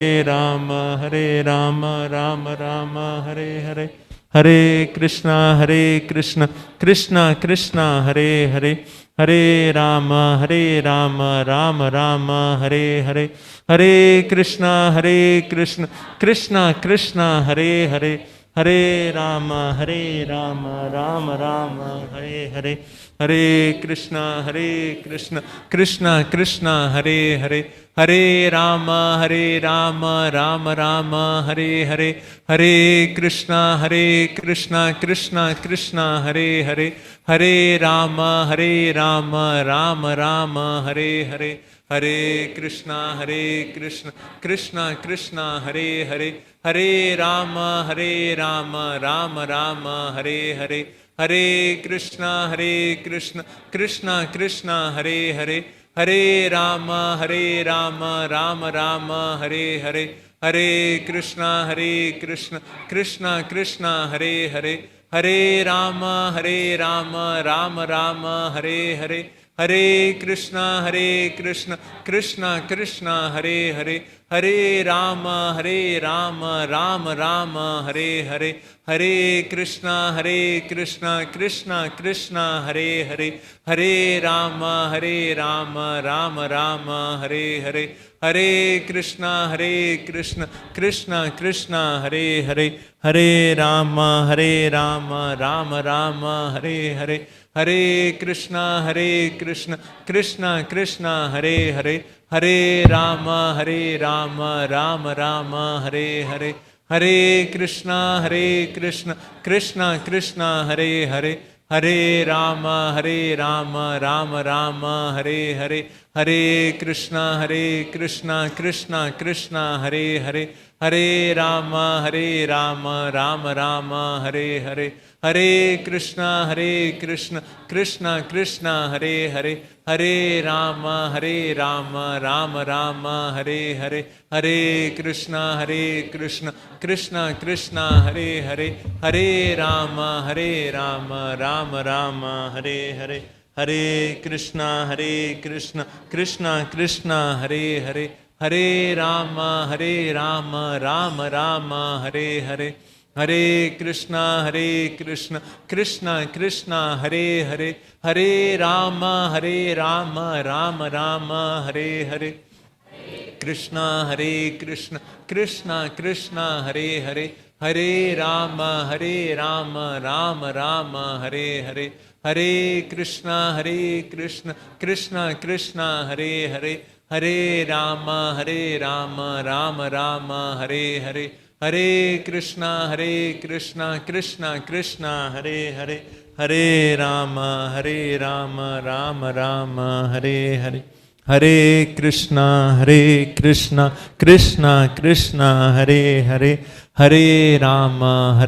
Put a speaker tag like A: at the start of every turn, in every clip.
A: Rama, Rama Rama, Hare, Hare Krishna, Krishna Krishna, Hare Hare, Hare Rama, Rama Rama, Hare Hare, Hare Krishna, Krishna Krishna, Hare Hare, Hare Rama, Rama Rama, Hare Hare, Hare Krishna, Krishna Krishna, Hare Hare, Hare Rama, Rama Rama, Hare Hare, Hare Krishna, Krishna Krishna, Hare Hare, Hare Rama, Rama Rama, Hare Hare, Hare Krishna, Krishna Krishna, Hare Hare, Hare Rama, Rama Rama, Hare Hare, Hare Krishna, Krishna Krishna, Hare Hare, Hare Rama, Rama Rama, Hare Hare, Hare Krishna, Krishna Krishna, Hare Hare, Hare Rama, Rama Rama, Hare Hare, Hare Krishna, Krishna Krishna, Hare Hare, Hare Rama, Rama Rama, Hare Hare, Hare Krishna, Krishna Krishna, Hare Hare, Hare Rama, Rama Rama, Hare Hare, Hare Krishna, Krishna Krishna, Hare Hare, Hare Rama, Rama Rama, Hare Hare, Hare Krishna, Krishna Krishna, Hare Hare, Hare Rama, Rama Rama, Hare Hare, Hare Krishna, Krishna Krishna, Hare Hare, Hare Rama, Rama Rama, Hare Hare, Hare Krishna, Krishna Krishna, Hare Hare, Hare Rama, Rama Rama, Hare Hare, Hare Krishna, Krishna Krishna, Hare Hare, Hare Rama, Rama Rama, Hare Hare, Hare Krishna, Krishna Krishna, Hare Hare, Hare Rama, Rama Rama, Hare Hare, Hare Krishna, Krishna Krishna, Hare Hare, Hare Rama, Rama Rama, Hare Hare, Hare Krishna, Krishna Krishna, Hare Hare, Hare Rama, Rama Rama, Hare Hare, Krishna, Krishna Krishna, Hare Hare, Hare Rama, Rama Rama, Hare Hare, Hare Krishna, Krishna Krishna, Hare Hare, Hare Rama, Rama Rama, Hare Hare, Hare Krishna, Krishna Krishna, Hare Hare, Hare Rama, Rama Rama, Hare Hare, Hare Krishna, Krishna Krishna, Hare Hare, Hare Rama,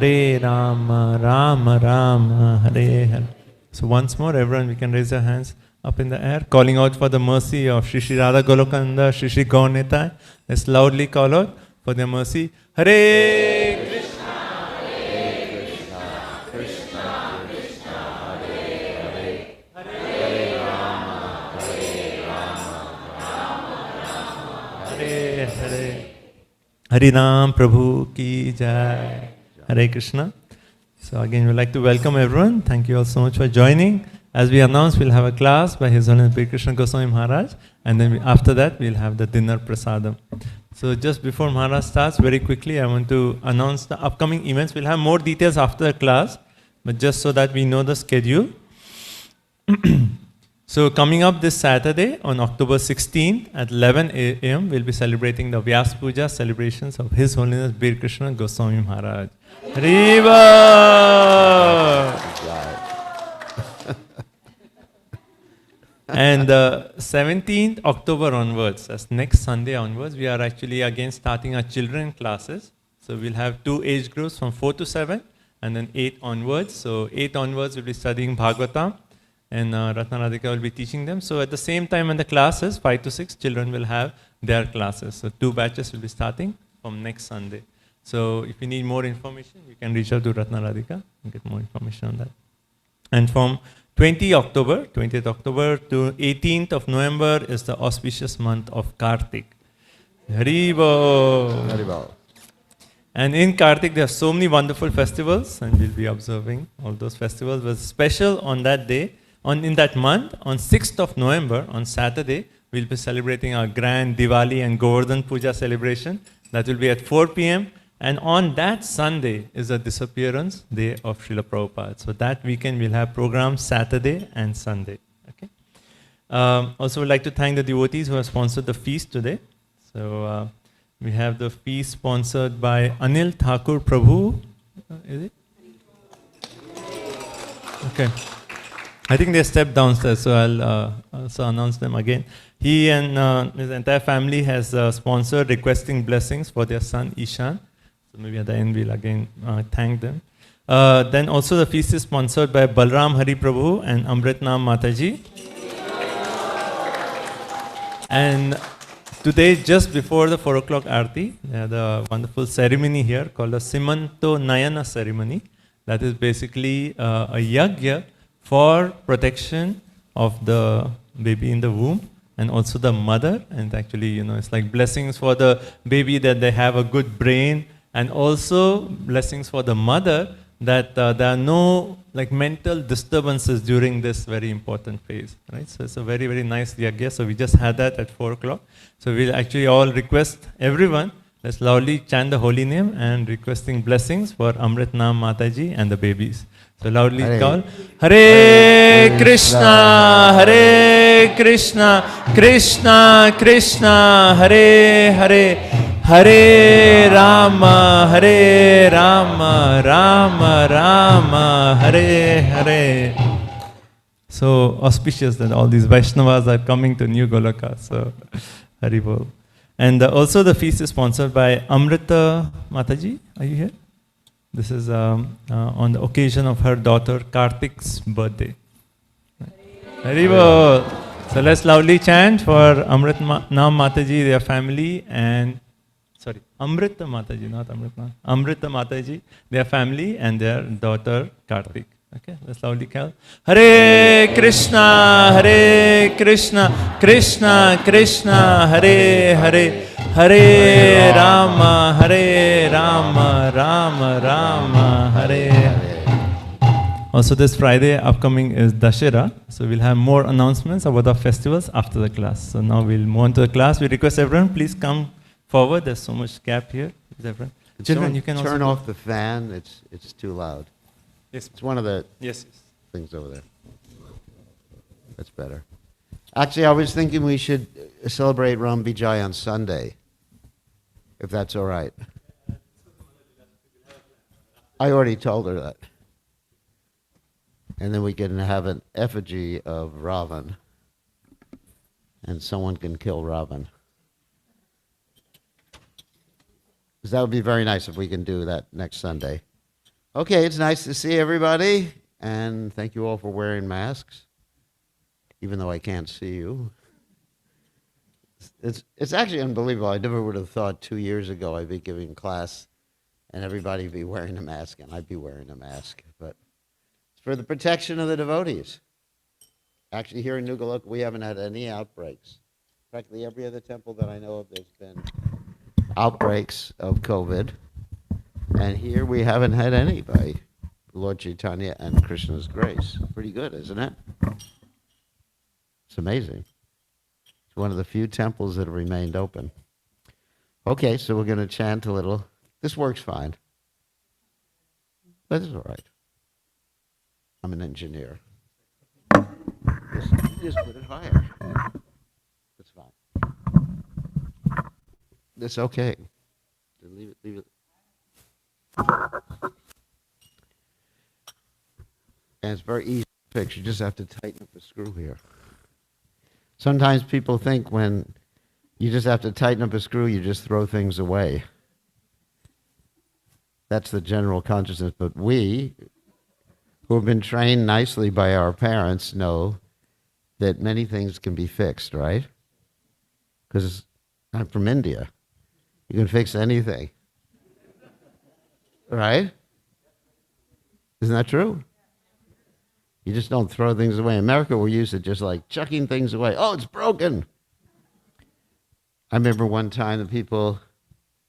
A: Rama Rama, Hare Hare. So once more, everyone, we can raise our hands up in the air, calling out for the mercy of Shri Shri Radha Golokanda, Shri Shri Gaurnitai. Let's loudly call out for their mercy. Hare Krishna, Krishna Krishna, Hare Hare, Hare Rama, Rama, Hare Hare. Hari Ram Prabhu ki jai. Hare Krishna. So again, we'd like to welcome everyone. Thank you all so much for joining. As we announced, we'll have a class by His Holiness bkgoswami Maharaj, and then after that, we'll have the dinner prasadam. So just before Maharaj starts, very quickly, I want to announce the upcoming events. We'll have more details after the class, but just so that we know the schedule. So coming up this Saturday on October 16th at 11 a.m., we'll be celebrating the Vyasa Puja celebrations of His Holiness bkgoswami Goswami Maharaj. Hariva! And 17th October onwards, that's next Sunday onwards, we are actually again starting our children classes. So we'll have 2 age groups from 4 to 7 and then 8 onwards. So 8 onwards we'll be studying Bhagavatam and Ratna Radhika will be teaching them. So at the same time in the classes, 5 to 6, children will have their classes. So 2 batches will be starting from next Sunday. So if you need more information, you can reach out to Ratna Radhika and get more information on that. And from 20th October to 18th of November is the auspicious month of Karthik. Haribo.
B: Haribo.
A: And in Karthik, there are so many wonderful festivals, and we'll be observing all those festivals. But special on that day, in that month, on 6th of November, on Saturday, we'll be celebrating our grand Diwali and Govardhan Puja celebration. That will be at 4 p.m. And on that Sunday is the disappearance day of Srila Prabhupada. So that weekend we'll have programs Saturday and Sunday. Okay. Also, we'd like to thank the devotees who have sponsored the feast today. So we have the feast sponsored by Anil Thakur Prabhu. Is it? Okay. I think they stepped downstairs, so I'll also announce them again. He and his entire family has sponsored requesting blessings for their son Ishan. So maybe at the end we'll again thank them. Then also the feast is sponsored by Balram Hari Prabhu and Amritnam Mataji. And today, just before the 4 o'clock Aarti, they had a wonderful ceremony here called the Simanto Nayana ceremony. That is basically a yagya for protection of the baby in the womb and also the mother. And actually, it's like blessings for the baby that they have a good brain, and also blessings for the mother that there are no mental disturbances during this very important phase, right? So it's a very, very nice yagya. So we just had that at 4 o'clock. So we'll actually all request everyone, let's loudly chant the holy name and requesting blessings for Amritnam Mataji and the babies. So loudly call, Hare Krishna, Hare Krishna, Krishna Krishna, Hare Hare, Hare Rama, Hare Rama, Rama Rama, Hare Hare. So auspicious that all these Vaishnavas are coming to New Goloka. So Haribol. And also the feast is sponsored by Amrita Mataji. Are you here? This is on the occasion of her daughter Karthik's birthday. Haribol. So let's loudly chant for Amritnam Mataji, their family, and Amrita Mataji, not Amritnam. Amrita Mataji, their family, and their daughter Karthik. Okay, let's loudly call. Hare Krishna, Hare Krishna, Krishna Krishna, Hare Hare, Hare Rama, Hare Rama, Rama Rama, Hare Hare. Also this Friday upcoming is Dashera, so we'll have more announcements about our festivals after the class. So now we'll move on to the class. We request everyone, please come forward. There's so much gap here. Children, you can
B: turn off the fan. It's too loud.
A: Yes.
B: It's one of the
A: yes.
B: things over there. That's better. Actually, I was thinking we should celebrate Ram Vijay on Sunday, if that's all right. I already told her that. And then we can have an effigy of Ravan, and someone can kill Ravan. Because that would be very nice if we can do that next Sunday. Okay, it's nice to see everybody, and thank you all for wearing masks, even though I can't see you. It's actually unbelievable. I never would have thought 2 years ago I'd be giving class and everybody would be wearing a mask, and I'd be wearing a mask. But it's for the protection of the devotees. Actually, here in New Goloka, we haven't had any outbreaks. Practically every other temple that I know of, there's been outbreaks of COVID. And here we haven't had any by Lord Caitanya and Krishna's grace. Pretty good, isn't it? It's amazing. It's one of the few temples that have remained open. Okay, so we're going to chant a little. This works fine. But it's all right. I'm an engineer. Just put it higher. It's fine. It's okay. Leave it. And it's very easy to fix. You just have to tighten up the screw here. Sometimes people think when you just have to tighten up a screw, you just throw things away. That's the general consciousness. But we, who have been trained nicely by our parents, know that many things can be fixed, right? Because I'm from India. You can fix anything. Right? Isn't that true? You just don't throw things away. In America, we're used to just like chucking things away. Oh, it's broken. I remember one time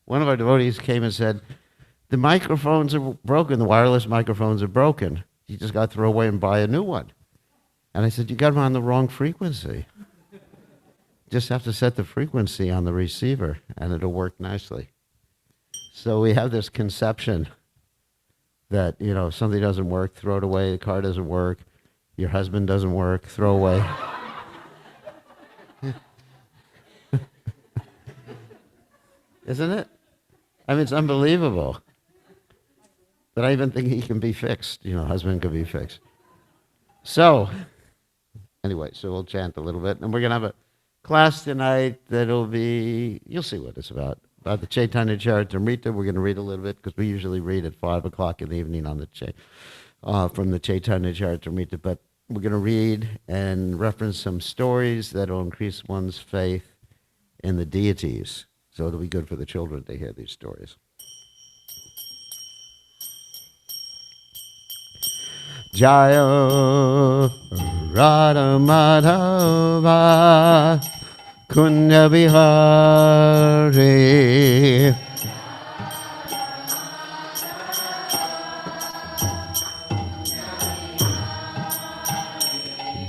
B: one of our devotees came and said, the microphones are broken, the wireless microphones are broken. You just got to throw away and buy a new one. And I said, you got them on the wrong frequency. Just have to set the frequency on the receiver and it'll work nicely. So we have this conception that, if something doesn't work, throw it away, the car doesn't work, your husband doesn't work, throw away. Isn't it? I mean, it's unbelievable. But I even think he can be fixed. Husband can be fixed. So, anyway, so we'll chant a little bit. And we're going to have a class tonight that'll be, you'll see what it's about the Caitanya Charitamrta. We're going to read a little bit because we usually read at 5 o'clock in the evening on from the Caitanya Charitamrta. But we're going to read and reference some stories that will increase one's faith in the deities. So it'll be good for the children to hear these stories. Jaya Radha Madhava Kunda Bihari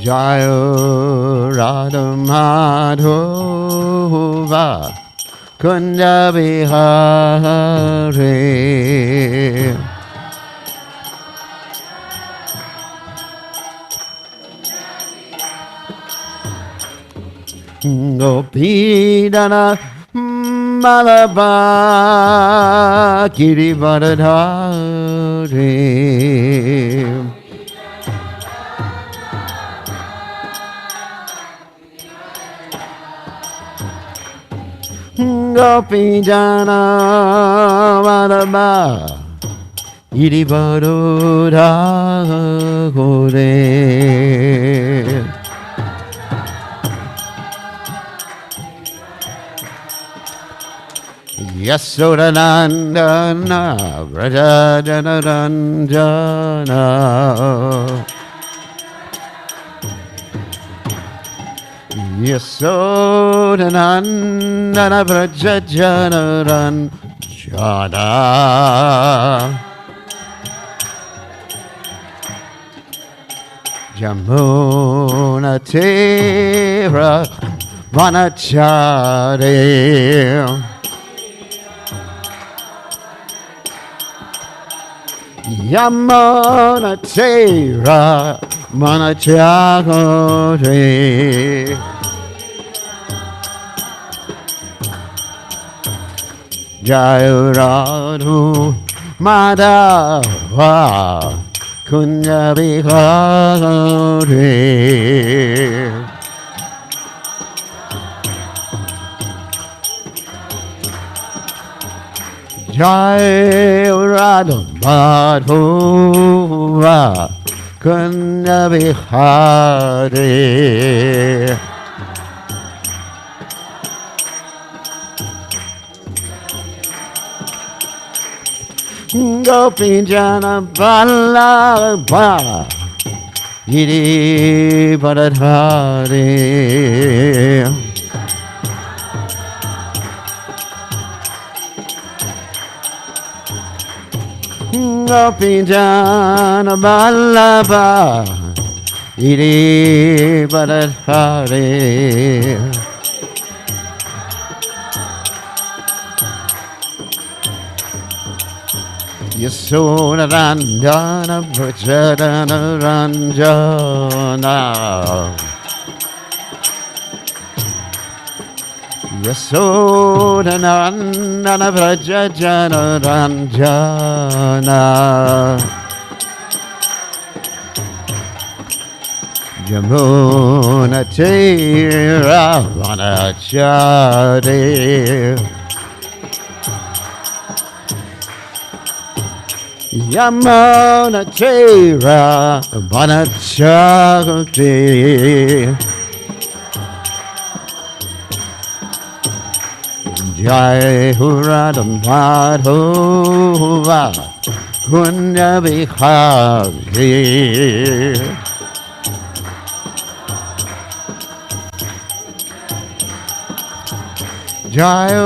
B: Jaya Radha Madhava Kunda Bihari Gopidana Malabha Girivardhari Gopidana Malabha Girivardhari Yasodanandana Vrajajanaranjana Yasodanandana Vrajajanaranjana Jamuna Tera Vanachare Yamana Tera Manachagore Jayaradu Madhava Kunyabihare Jai Radha Madhava Kunda Bihari Gopinjana Vallabha Girivardhari Gopinjana Vallabha Girivardhari Yasodanandana Vrajajanaranjana Yasodanandana Vrajajanaranjana Jamuna Tera Vanachare Yamuna Tera Vanachare Jai Radha Madhava Kunda Bihari Jaya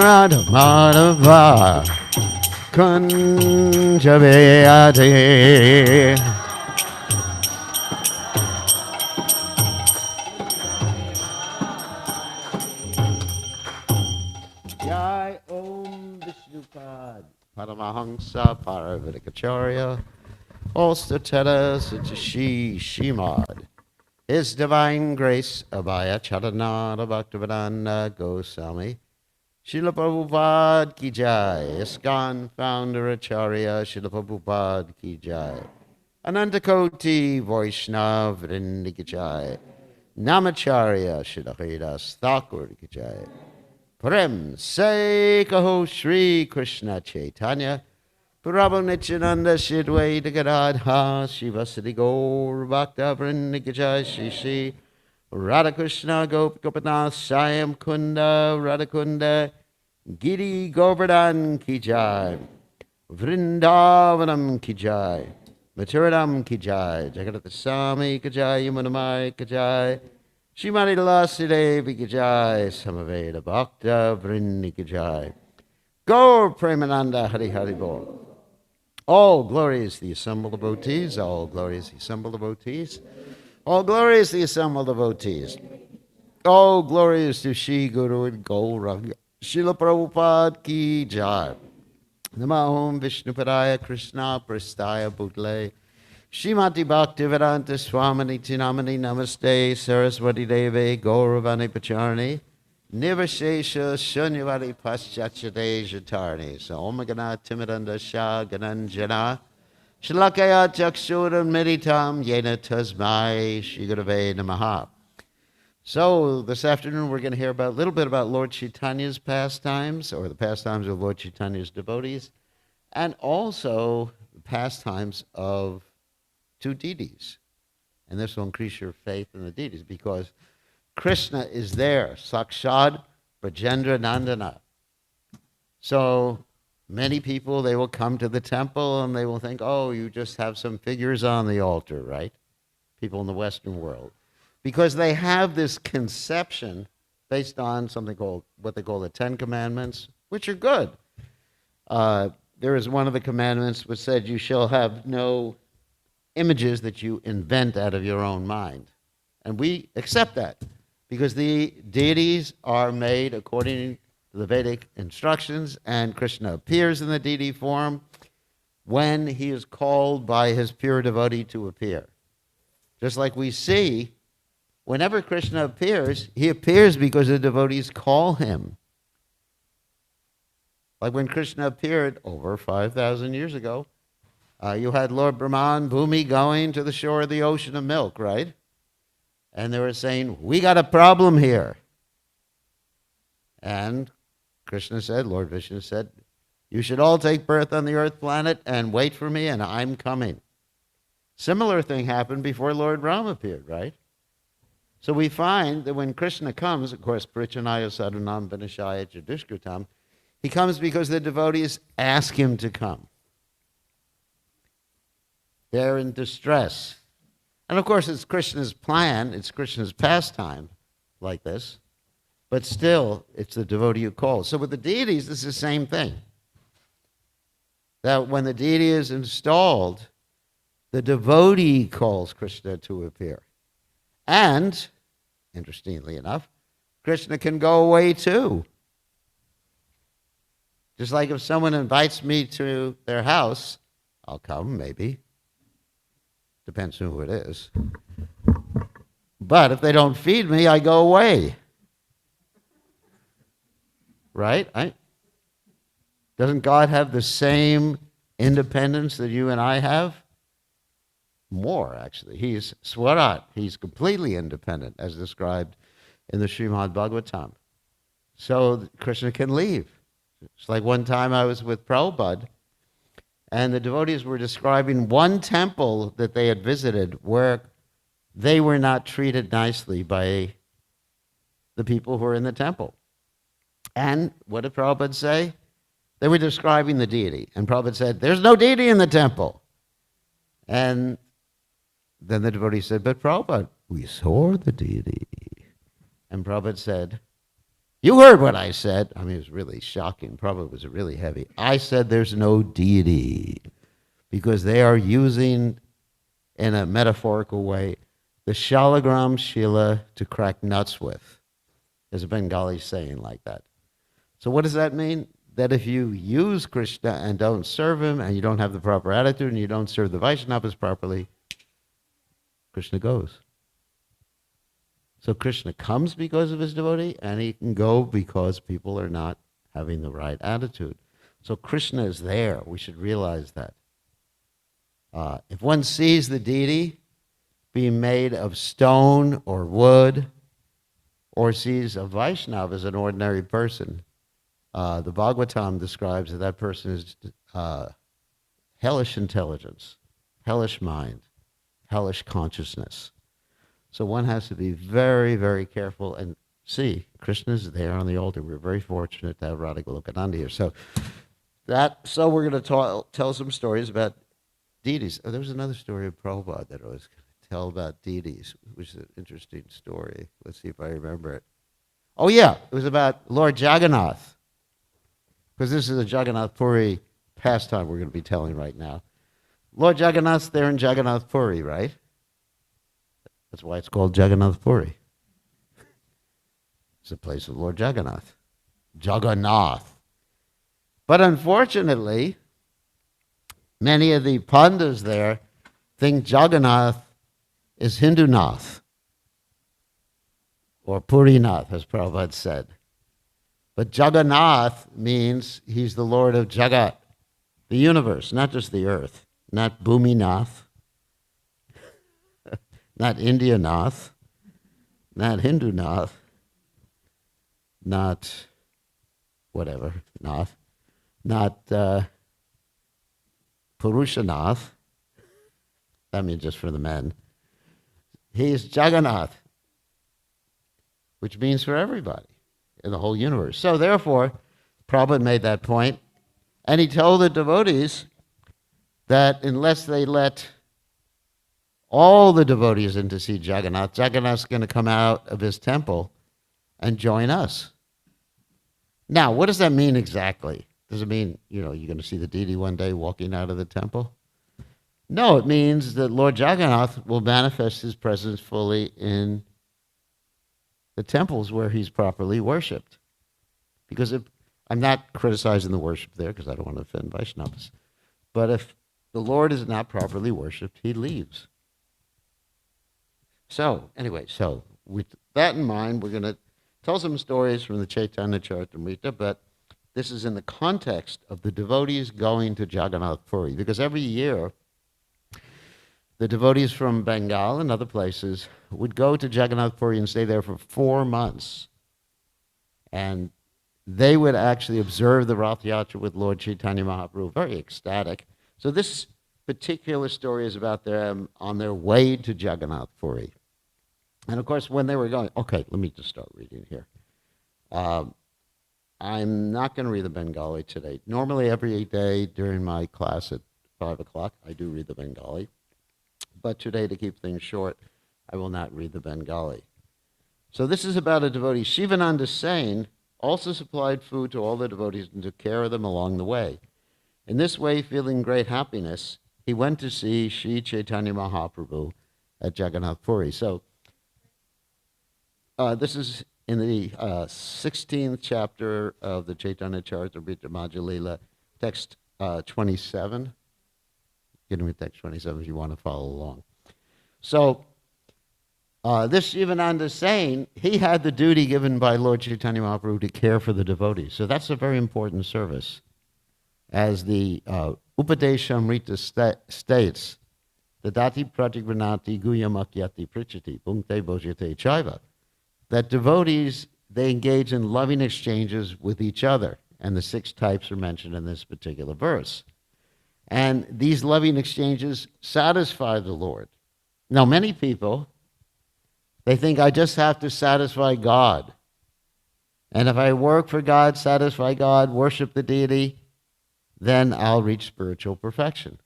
B: Radha Madhava Kunja Beate. Jai Om Vishnupad Paramahamsa Paravatikacharya Ostateta Sachashi Shimad. His Divine Grace Abhaya Charanara Bhaktivedanta Goswami Srila Prabhupada Ki Jai. ISKCON Founder Acharya Srila Prabhupada Ki Jai. Anantakoti Vaishnav Vrinda Ki Jai. Namacharya Srila Haridas Thakur Ki Jai. Prem Se Kaho Shri Krishna Chaitanya Prabhu Nityananda Shidwaita Gadadha Shivasati Gaur Bhakta Vrinda Ki Jai Shri Shri Radha Krishna Gopinath Shyam Kunda Radha Kunda Giri Govardhan Ki Jai Vrindavanam Ki Jai Maturadam Ki Jai Jagadata Swami Ki Jai Yamunamai Ki Jai Shrimati Tulasi Devi Ki Jai Samaveda Bhakta Vrinda Ki Jai Gaur Premananda Hari Hari Bol. All glory is the assembled devotees, all glory is the assembled devotees, all glory is the assembled devotees. All glory is to Shri Guru and Gauranga. Srila Prabhupada Ki Jai. Namahom Vishnupadaya Krishna Prastaya Bhutale. Shrimati Bhaktivedanta Swamini Tinamani Namaste Saraswati Deve Gauravani Pacharni. Nivashesha Shunyavadi Paschachade Jatarni. So Omagana Timidanda Shah Gananjana. Shalakaya Chakshuram Meditam Yena Tasmai Shigurave Namaha. So this afternoon we're going to hear a little bit about Lord Chaitanya's pastimes, or the pastimes of Lord Chaitanya's devotees, and also the pastimes of two deities. And this will increase your faith in the deities, because Krishna is there, Sakshad Brajendra Nandana. So many people, they will come to the temple and they will think, oh, you just have some figures on the altar, right? People in the Western world. Because they have this conception based on something called, what they call the Ten Commandments, which are good. There is one of the commandments which said, you shall have no images that you invent out of your own mind. And we accept that, because the deities are made according to the Vedic instructions, and Krishna appears in the deity form when he is called by his pure devotee to appear. Just like we see, whenever Krishna appears, he appears because the devotees call him. Like when Krishna appeared over 5,000 years ago, you had Lord Brahman, Bhumi going to the shore of the ocean of milk, right? And they were saying, we got a problem here. And Krishna said, Lord Vishnu said, you should all take birth on the earth planet and wait for me, and I'm coming. Similar thing happened before Lord Ram appeared, right? So we find that when Krishna comes, of course, Prichanaya Sadhanam Vinashaya Chadushkritam, he comes because the devotees ask him to come. They're in distress. And of course, it's Krishna's plan, it's Krishna's pastime like this, but still, it's the devotee who calls. So with the deities, this is the same thing. That when the deity is installed, the devotee calls Krishna to appear. And, interestingly enough, Krishna can go away too. Just like if someone invites me to their house, I'll come, maybe. Depends who it is. But if they don't feed me, I go away. Right? Doesn't God have the same independence that you and I have? More, actually. He's Swarat. He's completely independent, as described in the Srimad Bhagavatam. So Krishna can leave. It's like one time I was with Prabhupada, and the devotees were describing one temple that they had visited where they were not treated nicely by the people who were in the temple. And what did Prabhupada say? They were describing the deity. And Prabhupada said, there's no deity in the temple. And then the devotee said, but Prabhupada, we saw the deity. And Prabhupada said, You heard what I said. I mean, it was really shocking. Probably was really heavy. I said there's no deity because they are using, in a metaphorical way, the Shalagram Shila to crack nuts with. There's a Bengali saying like that. So what does that mean? That if you use Krishna and don't serve him, and you don't have the proper attitude, and you don't serve the Vaishnavas properly, Krishna goes. So Krishna comes because of his devotee, and he can go because people are not having the right attitude. So Krishna is there. We should realize that. If one sees the deity being made of stone or wood, or sees a Vaishnava as an ordinary person, the Bhagavatam describes that that person is hellish intelligence, hellish mind, hellish consciousness. So one has to be very, very careful and see Krishna is there on the altar. We're very fortunate to have Radha Golokananda here. So we're going to tell some stories about deities. Oh, there was another story of Prabhupada that I was going to tell about deities, which is an interesting story. Let's see if I remember it. Oh yeah, it was about Lord Jagannath, because this is a Jagannath Puri pastime we're going to be telling right now. Lord Jagannath's there in Jagannath Puri, right? That's why it's called Jagannath Puri. It's the place of Lord Jagannath. Jagannath. But unfortunately, many of the Pandas there think Jagannath is Hindunath, or Purinath, as Prabhupada said. But Jagannath means he's the Lord of Jagat, the universe, not just the earth, not Bhuminath, not Indianath, not Hindunath, not whatever, Nath, not Purushanath. That means just for the men. He is Jagannath, which means for everybody in the whole universe. So therefore, Prabhupada made that point, and he told the devotees that unless they let all the devotees in to see Jagannath, Jagannath's going to come out of his temple and join us. Now, what does that mean exactly? Does it mean, you're going to see the deity one day walking out of the temple? No, it means that Lord Jagannath will manifest his presence fully in the temples where he's properly worshipped. Because I'm not criticizing the worship there because I don't want to offend Vaishnavas. But if the Lord is not properly worshipped, he leaves. So, anyway, with that in mind, we're going to tell some stories from the Caitanya Charitamrta, but this is in the context of the devotees going to Jagannath Puri, because every year the devotees from Bengal and other places would go to Jagannath Puri and stay there for 4 months. And they would actually observe the Rath Yatra with Lord Chaitanya Mahaprabhu, very ecstatic. So this particular story is about them on their way to Jagannath Puri. And of course, when they were going, okay, let me just start reading here. I'm not going to read the Bengali today. Normally, every day during my class at 5 o'clock, I do read the Bengali. But today, to keep things short, I will not read the Bengali. So this is about a devotee. Shivananda Sain also supplied food to all the devotees and took care of them along the way. In this way, feeling great happiness, he went to see Sri Chaitanya Mahaprabhu at Jagannath Puri. So this is in the 16th chapter of the Caitanya Charitamrta Madhya Lila, text 27. Getting with text 27 if you want to follow along. So this Shivananda Sain, he had the duty given by Lord Chaitanya Mahaprabhu to care for the devotees. So that's a very important service. As the Upadeshamrita states, Dadati pratigranati guyamakyati prichati punkte bhojate chaiva, that devotees, they engage in loving exchanges with each other. And the 6 types are mentioned in this particular verse. And these loving exchanges satisfy the Lord. Now, many people, they think I just have to satisfy God. And if I work for God, satisfy God, worship the deity, then I'll reach spiritual perfection.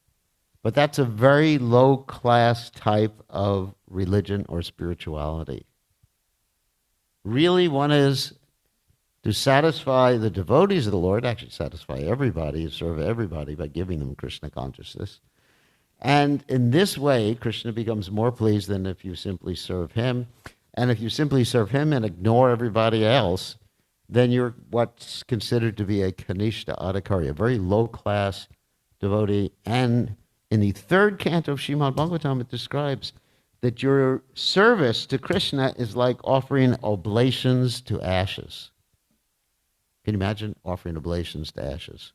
B: But that's a very low-class type of religion or spirituality. Really, one is to satisfy the devotees of the Lord, actually satisfy everybody, serve everybody by giving them Krishna consciousness. And in this way, Krishna becomes more pleased than if you simply serve him. And if you simply serve him and ignore everybody else, then you're what's considered to be a Kanishta Adhikari, a very low-class devotee. And in the third canto of Srimad Bhagavatam, it describes that your service to Krishna is like offering oblations to ashes. Can you imagine offering oblations to ashes?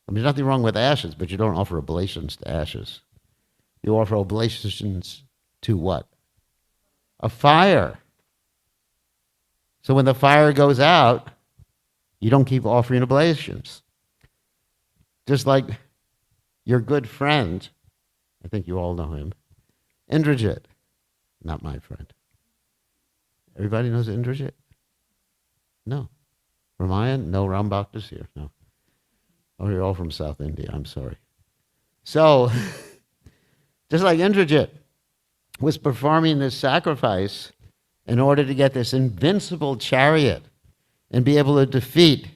B: I mean, there's nothing wrong with ashes, but you don't offer oblations to ashes. You offer oblations to what? A fire. So when the fire goes out, you don't keep offering oblations. Just like your good friend, I think you all know him, Indrajit, not my friend. Everybody knows Indrajit? No. Ramayan? No, Ram Bhakta's here. No. Oh, you're all from South India. I'm sorry. So, just like Indrajit was performing this sacrifice in order to get this invincible chariot and be able to defeat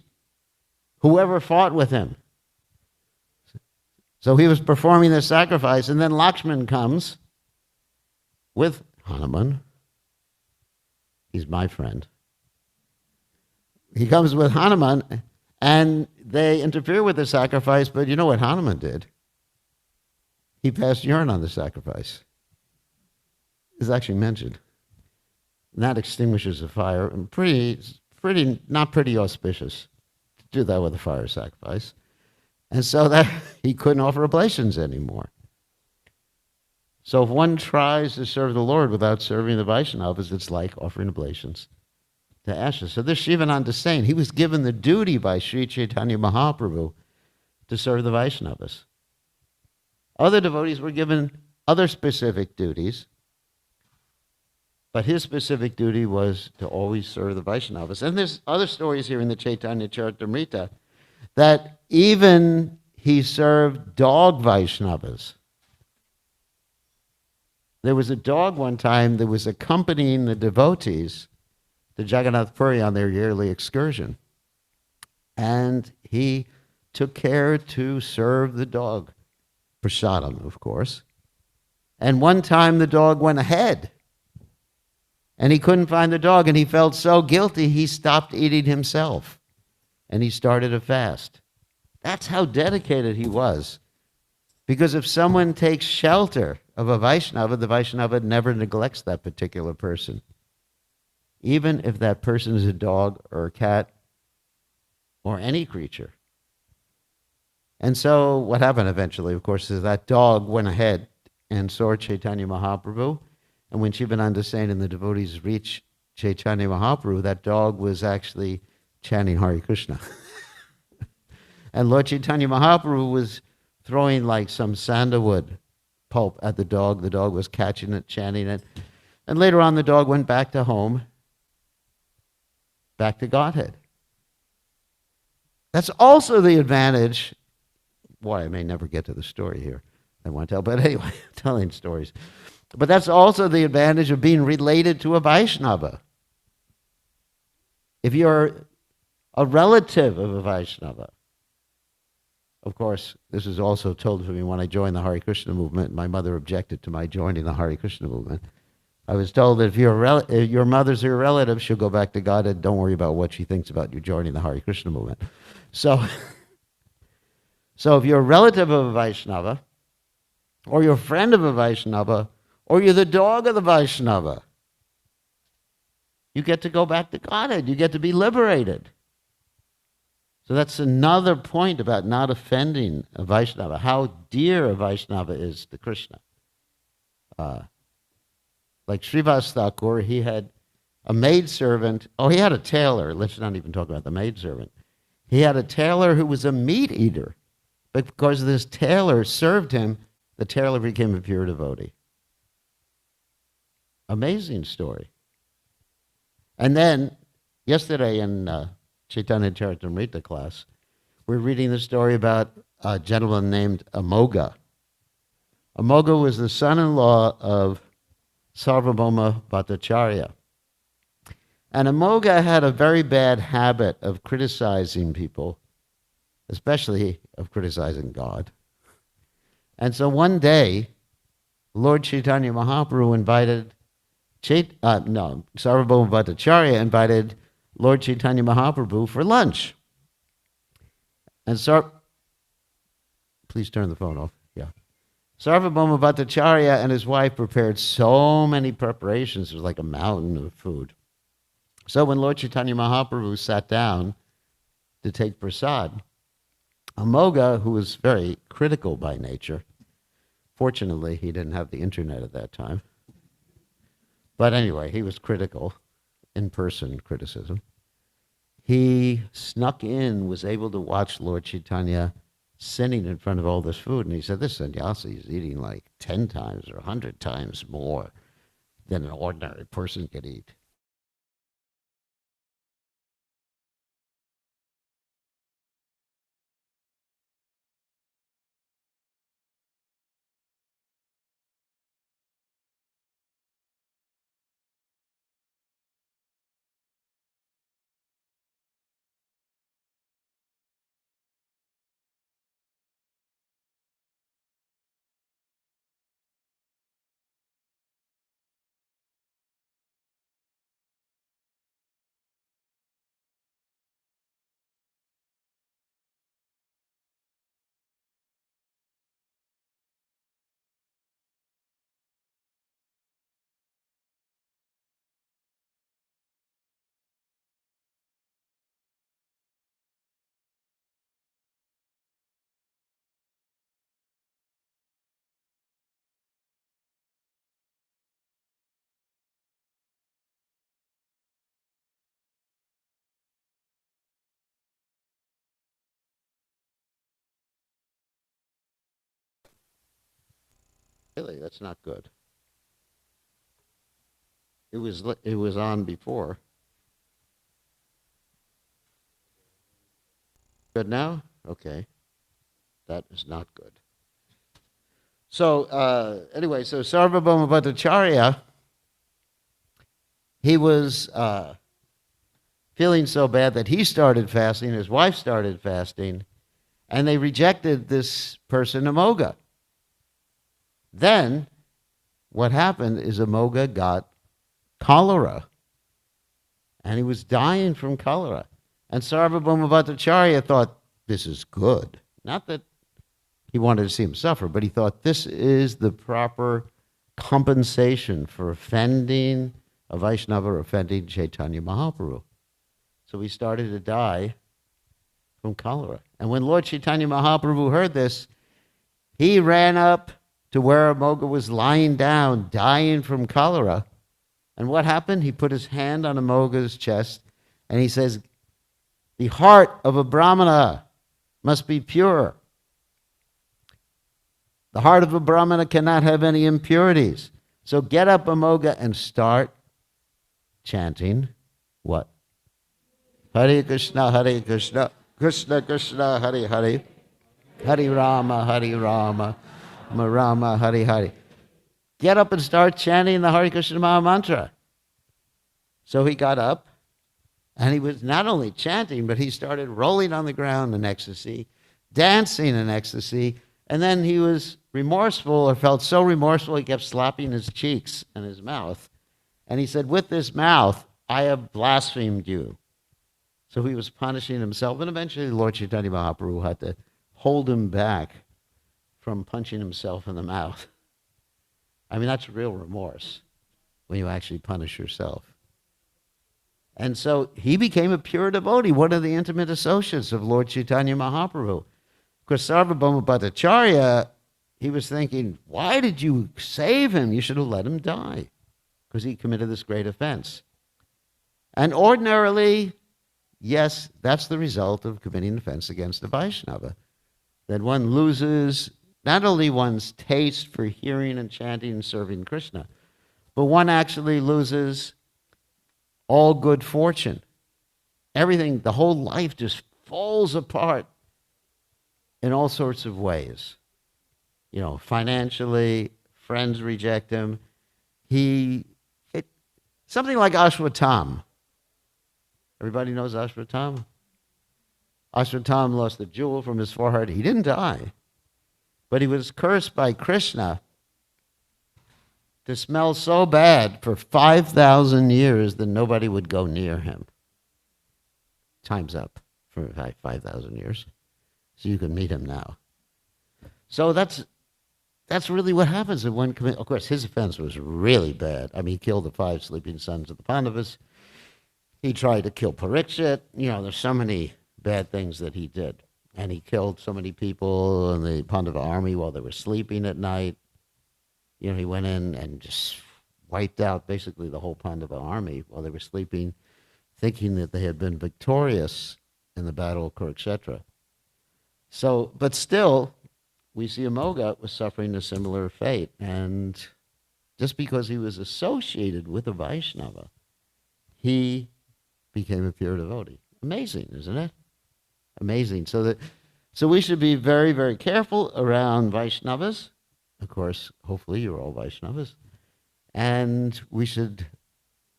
B: whoever fought with him. So he was performing this sacrifice, and then Lakshman comes with Hanuman. He's my friend. He comes with Hanuman, and they interfere with the sacrifice, but you know what Hanuman did? He passed urine on the sacrifice. It's actually mentioned. And that extinguishes the fire. And not pretty auspicious to do that with a fire sacrifice. And so that he couldn't offer oblations anymore. So if one tries to serve the Lord without serving the Vaishnavas, it's like offering oblations to ashes. So this Shivananda saint, he was given the duty by Sri Chaitanya Mahaprabhu to serve the Vaishnavas. Other devotees were given other specific duties, but his specific duty was to always serve the Vaishnavas. And there's other stories here in the Caitanya Caritamrta that even he served dog Vaishnavas. There was a dog one time that was accompanying the devotees to Jagannath Puri on their yearly excursion. And he took care to serve the dog. Prasadam, of course. And one time the dog went ahead. And he couldn't find the dog, and he felt so guilty, he stopped eating himself. And he started a fast. That's how dedicated he was. Because if someone takes shelter of a Vaishnava, the Vaishnava never neglects that particular person. Even if that person is a dog or a cat or any creature. And so what happened eventually, of course, is that dog went ahead and saw Chaitanya Mahaprabhu. And when Shivananda Saint and the devotees reached Chaitanya Mahaprabhu, that dog was actually chanting Hare Krishna. And Lord Chaitanya Mahaprabhu was throwing like some sandalwood pulp at the dog. The dog was catching it, chanting it. And later on, the dog went back to home, back to Godhead. That's also the advantage. Boy, I may never get to the story here I want to tell, but anyway, I'm telling stories. But that's also the advantage of being related to a Vaishnava. If you're a relative of a Vaishnava, of course, this is also told to me when I joined the Hare Krishna movement. My mother objected to my joining the Hare Krishna movement. I was told that if your mother's your relative, she'll go back to God, and don't worry about what she thinks about you joining the Hare Krishna movement. So if you're a relative of a Vaishnava, or you're a friend of a Vaishnava, or you're the dog of the Vaishnava, you get to go back to Godhead. You get to be liberated. So that's another point about not offending a Vaishnava, how dear a Vaishnava is to Krishna. Like Srivas Thakur, he had a maidservant. Oh, he had a tailor. Let's not even talk about the maidservant. He had a tailor who was a meat eater. But because this tailor served him, the tailor became a pure devotee. Amazing story. And then, yesterday in Chaitanya Charitamrta class, we're reading the story about a gentleman named Amoga. Amoga was the son-in-law of Sarvabhauma Bhattacharya. And Amoga had a very bad habit of criticizing people, especially of criticizing God. And so one day, Lord Chaitanya Mahaprabhu invited, Sarvabhauma Bhattacharya invited Lord Chaitanya Mahaprabhu for lunch. And please turn the phone off. Yeah. Sarvabhauma Bhattacharya and his wife prepared so many preparations. It was like a mountain of food. So when Lord Chaitanya Mahaprabhu sat down to take prasad, Amoga, who was very critical by nature, fortunately he didn't have the internet at that time, but anyway, he was critical, in-person criticism. He snuck in, was able to watch Lord Chaitanya sitting in front of all this food, and he said, this sannyasi is eating like 10 times or 100 times more than an ordinary person could eat. Really, that's not good. It was on before. Good now? Okay. That is not good. So anyway, so Sarvabhauma Bhattacharya, he was feeling so bad that he started fasting, his wife started fasting, and they rejected this person, Amoga. Then what happened is Amoga got cholera, and he was dying from cholera. And Sarvabhauma Bhattacharya thought, this is good. Not that he wanted to see him suffer, but he thought this is the proper compensation for offending a Vaishnava, offending Chaitanya Mahaprabhu. So he started to die from cholera. And when Lord Chaitanya Mahaprabhu heard this, he ran up to where Amoga was lying down, dying from cholera. And what happened? He put his hand on Amoga's chest, and he says, the heart of a Brahmana must be pure. The heart of a Brahmana cannot have any impurities. So get up, Amoga, and start chanting what? Hare Krishna, Krishna Krishna, Hare Hare, Hare Rama, Rama, Hare Hare. Get up and start chanting the Hare Krishna Maha Mantra. So he got up, and he was not only chanting, but he started rolling on the ground in ecstasy, dancing in ecstasy, and then he was remorseful, or felt so remorseful, he kept slapping his cheeks and his mouth. And he said, with this mouth, I have blasphemed you. So he was punishing himself, and eventually Lord Chaitanya Mahaprabhu had to hold him back from punching himself in the mouth. I mean, that's real remorse when you actually punish yourself. And so he became a pure devotee, one of the intimate associates of Lord Chaitanya Mahaprabhu. Of course, Sarvabhauma Bhattacharya, he was thinking, why did you save him? You should have let him die, because he committed this great offense. And ordinarily, yes, that's the result of committing an offense against the Vaishnava, that one loses not only one's taste for hearing and chanting and serving Krishna, but one actually loses all good fortune. Everything, the whole life just falls apart in all sorts of ways. You know, financially, friends reject him. Something like Ashwatam. Everybody knows Ashvatthama? Ashvatthama lost a jewel from his forehead. He didn't die, but he was cursed by Krishna to smell so bad for 5,000 years that nobody would go near him. Time's up for 5,000 years. So you can meet him now. So that's really what happens if one commits. Of course, his offense was really bad. I mean, he killed the 5 sleeping sons of the Pandavas. He tried to kill Parikshit. There's so many bad things that he did. And he killed so many people in the Pandava army while they were sleeping at night. He went in and just wiped out basically the whole Pandava army while they were sleeping, thinking that they had been victorious in the battle of Kurukshetra. So, but still, we see Amoga was suffering a similar fate. And just because he was associated with a Vaishnava, he became a pure devotee. Amazing, isn't it? Amazing. So we should be very, very careful around Vaishnavas. Of course, hopefully you're all Vaishnavas. And we should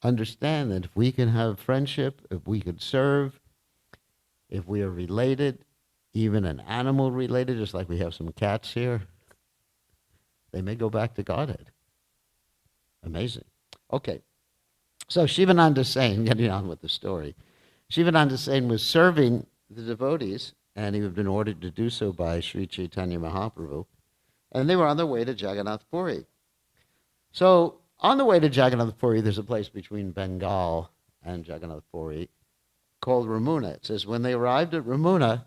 B: understand that if we can have friendship, if we could serve, if we are related, even an animal related, just like we have some cats here, they may go back to Godhead. Amazing. Okay. So Shivananda Sain, getting on with the story, Shivananda Sain was serving the devotees, and he had been ordered to do so by Sri Caitanya Mahaprabhu, and they were on their way to Jagannath Puri. So on the way to Jagannath Puri, there's a place between Bengal and Jagannath Puri called Ramuna. It says, when they arrived at Ramuna,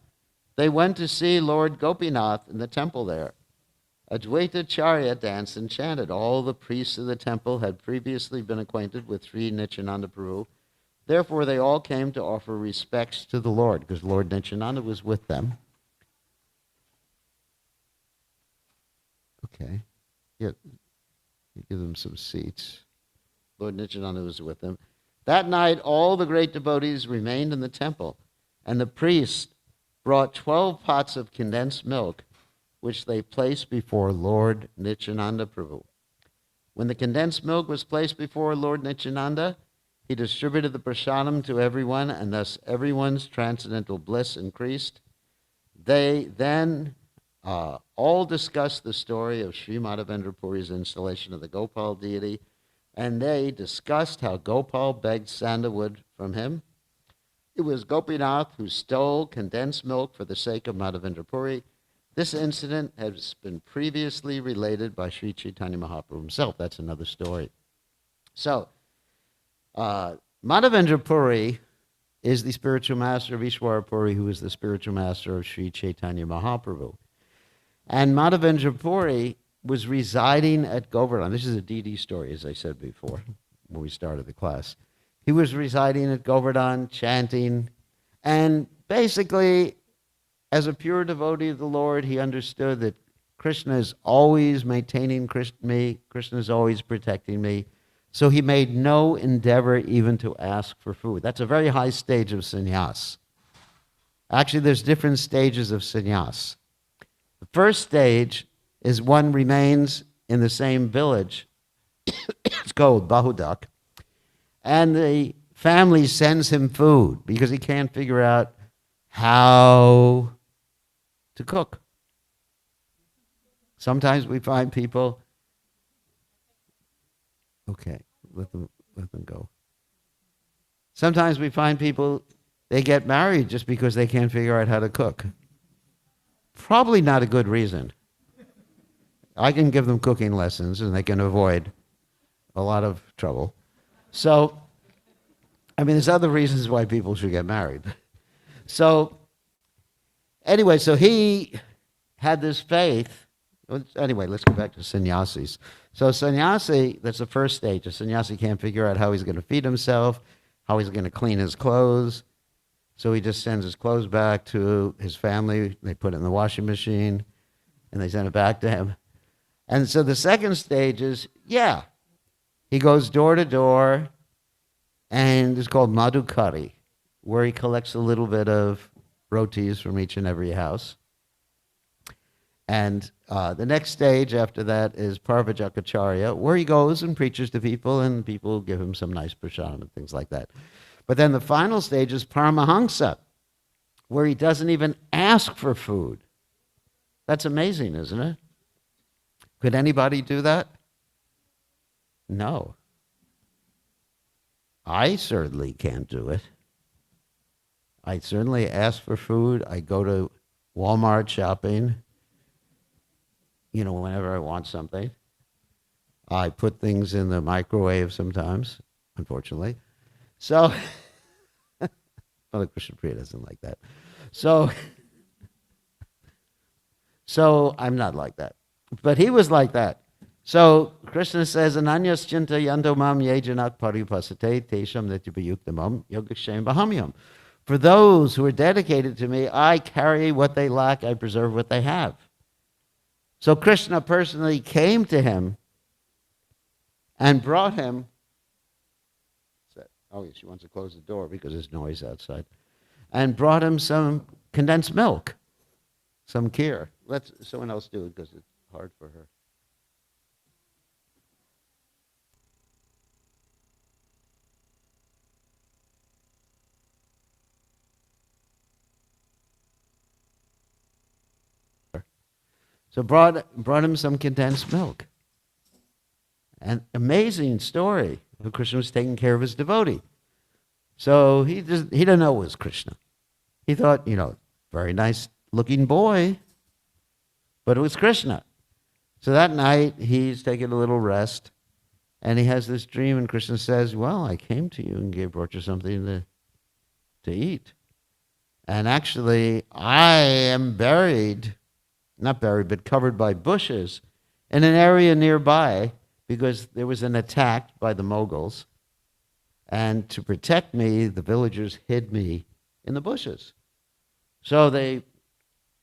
B: they went to see Lord Gopinath in the temple there. Advaita Charya danced and chanted. All the priests of the temple had previously been acquainted with Sri Nityananda Prabhu. Therefore, they all came to offer respects to the Lord, because Lord Nityananda was with them. Okay. Yeah. Give them some seats. Lord Nityananda was with them. That night, all the great devotees remained in the temple, and the priests brought 12 pots of condensed milk, which they placed before Lord Nityananda Prabhu. When the condensed milk was placed before Lord Nityananda, he distributed the prasadam to everyone, and thus everyone's transcendental bliss increased. They then all discussed the story of Sri Madhavendra Puri's installation of the Gopal deity, and they discussed how Gopal begged sandalwood from him. It was Gopinath who stole condensed milk for the sake of Madhavendra Puri. This incident has been previously related by Sri Chaitanya Mahaprabhu himself. That's another story. So, Madhavendra Puri is the spiritual master of Ishwara Puri, who is the spiritual master of Sri Chaitanya Mahaprabhu. And Madhavendra Puri was residing at Govardhan. This is a DD story, as I said before, when we started the class. He was residing at Govardhan, chanting, and basically, as a pure devotee of the Lord, he understood that Krishna is always maintaining me, Krishna is always protecting me. So he made no endeavor even to ask for food. That's a very high stage of sannyas. Actually, there's different stages of sannyas. The first stage is one remains in the same village. It's called Bahudak. And the family sends him food because he can't figure out how to cook. Sometimes we find people, okay, let them go. Sometimes we find people, they get married just because they can't figure out how to cook. Probably not a good reason. I can give them cooking lessons and they can avoid a lot of trouble. So, I mean, there's other reasons why people should get married. So, anyway, so he had this faith. Anyway, let's go back to sannyasis. So sannyasi, that's the first stage. A sannyasi can't figure out how he's going to feed himself, how he's going to clean his clothes. So he just sends his clothes back to his family. They put it in the washing machine, and they send it back to him. And so the second stage is, he goes door to door, and it's called madhukari, where he collects a little bit of rotis from each and every house. And the next stage after that is Parvajakacharya, where he goes and preaches to people, and people give him some nice prasadam and things like that. But then the final stage is Paramahansa, where he doesn't even ask for food. That's amazing, isn't it? Could anybody do that? No. I certainly can't do it. I certainly ask for food. I go to Walmart shopping, whenever I want something. I put things in the microwave sometimes, unfortunately. So, Father Krishna Priya doesn't like that. So I'm not like that. But he was like that. So Krishna says, Ananyas chinta yanto mam yejanak paripasate tesham nityapayuktamam yogashem bahamyam. For those who are dedicated to me, I carry what they lack, I preserve what they have. So Krishna personally came to him and brought him. Oh, she wants to close the door because there's noise outside. And brought him some condensed milk, some kheer. Let someone else do it because it's hard for her. So brought him some condensed milk. An amazing story. Krishna was taking care of his devotee. So he didn't know it was Krishna. He thought, very nice looking boy, but it was Krishna. So that night he's taking a little rest, and he has this dream, and Krishna says, well, I came to you and brought you something to eat. And actually, I am not buried, but covered by bushes in an area nearby because there was an attack by the Mughals. And to protect me, the villagers hid me in the bushes. So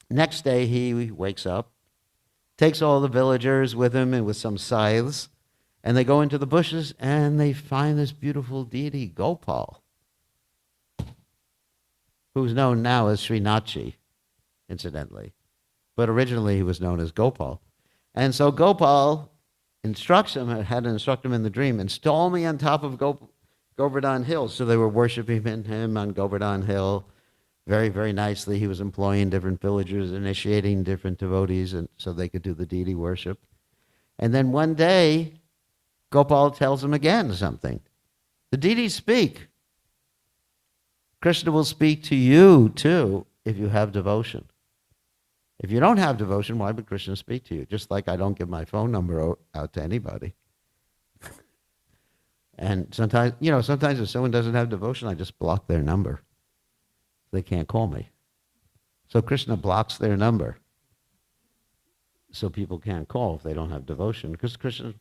B: next day he wakes up, takes all the villagers with him and with some scythes, and they go into the bushes and they find this beautiful deity, Gopal, who's known now as Srinathji, incidentally. But originally he was known as Gopal. And so Gopal had to instruct him in the dream, install me on top of Govardhan Hill. So they were worshiping him on Govardhan Hill very, very nicely. He was employing different villagers, initiating different devotees, and so they could do the deity worship. And then one day, Gopal tells him again something. The deities speak. Krishna will speak to you too if you have devotion. If you don't have devotion, why would Krishna speak to you? Just like I don't give my phone number out to anybody. And sometimes if someone doesn't have devotion, I just block their number. They can't call me. So Krishna blocks their number so people can't call if they don't have devotion, because Krishna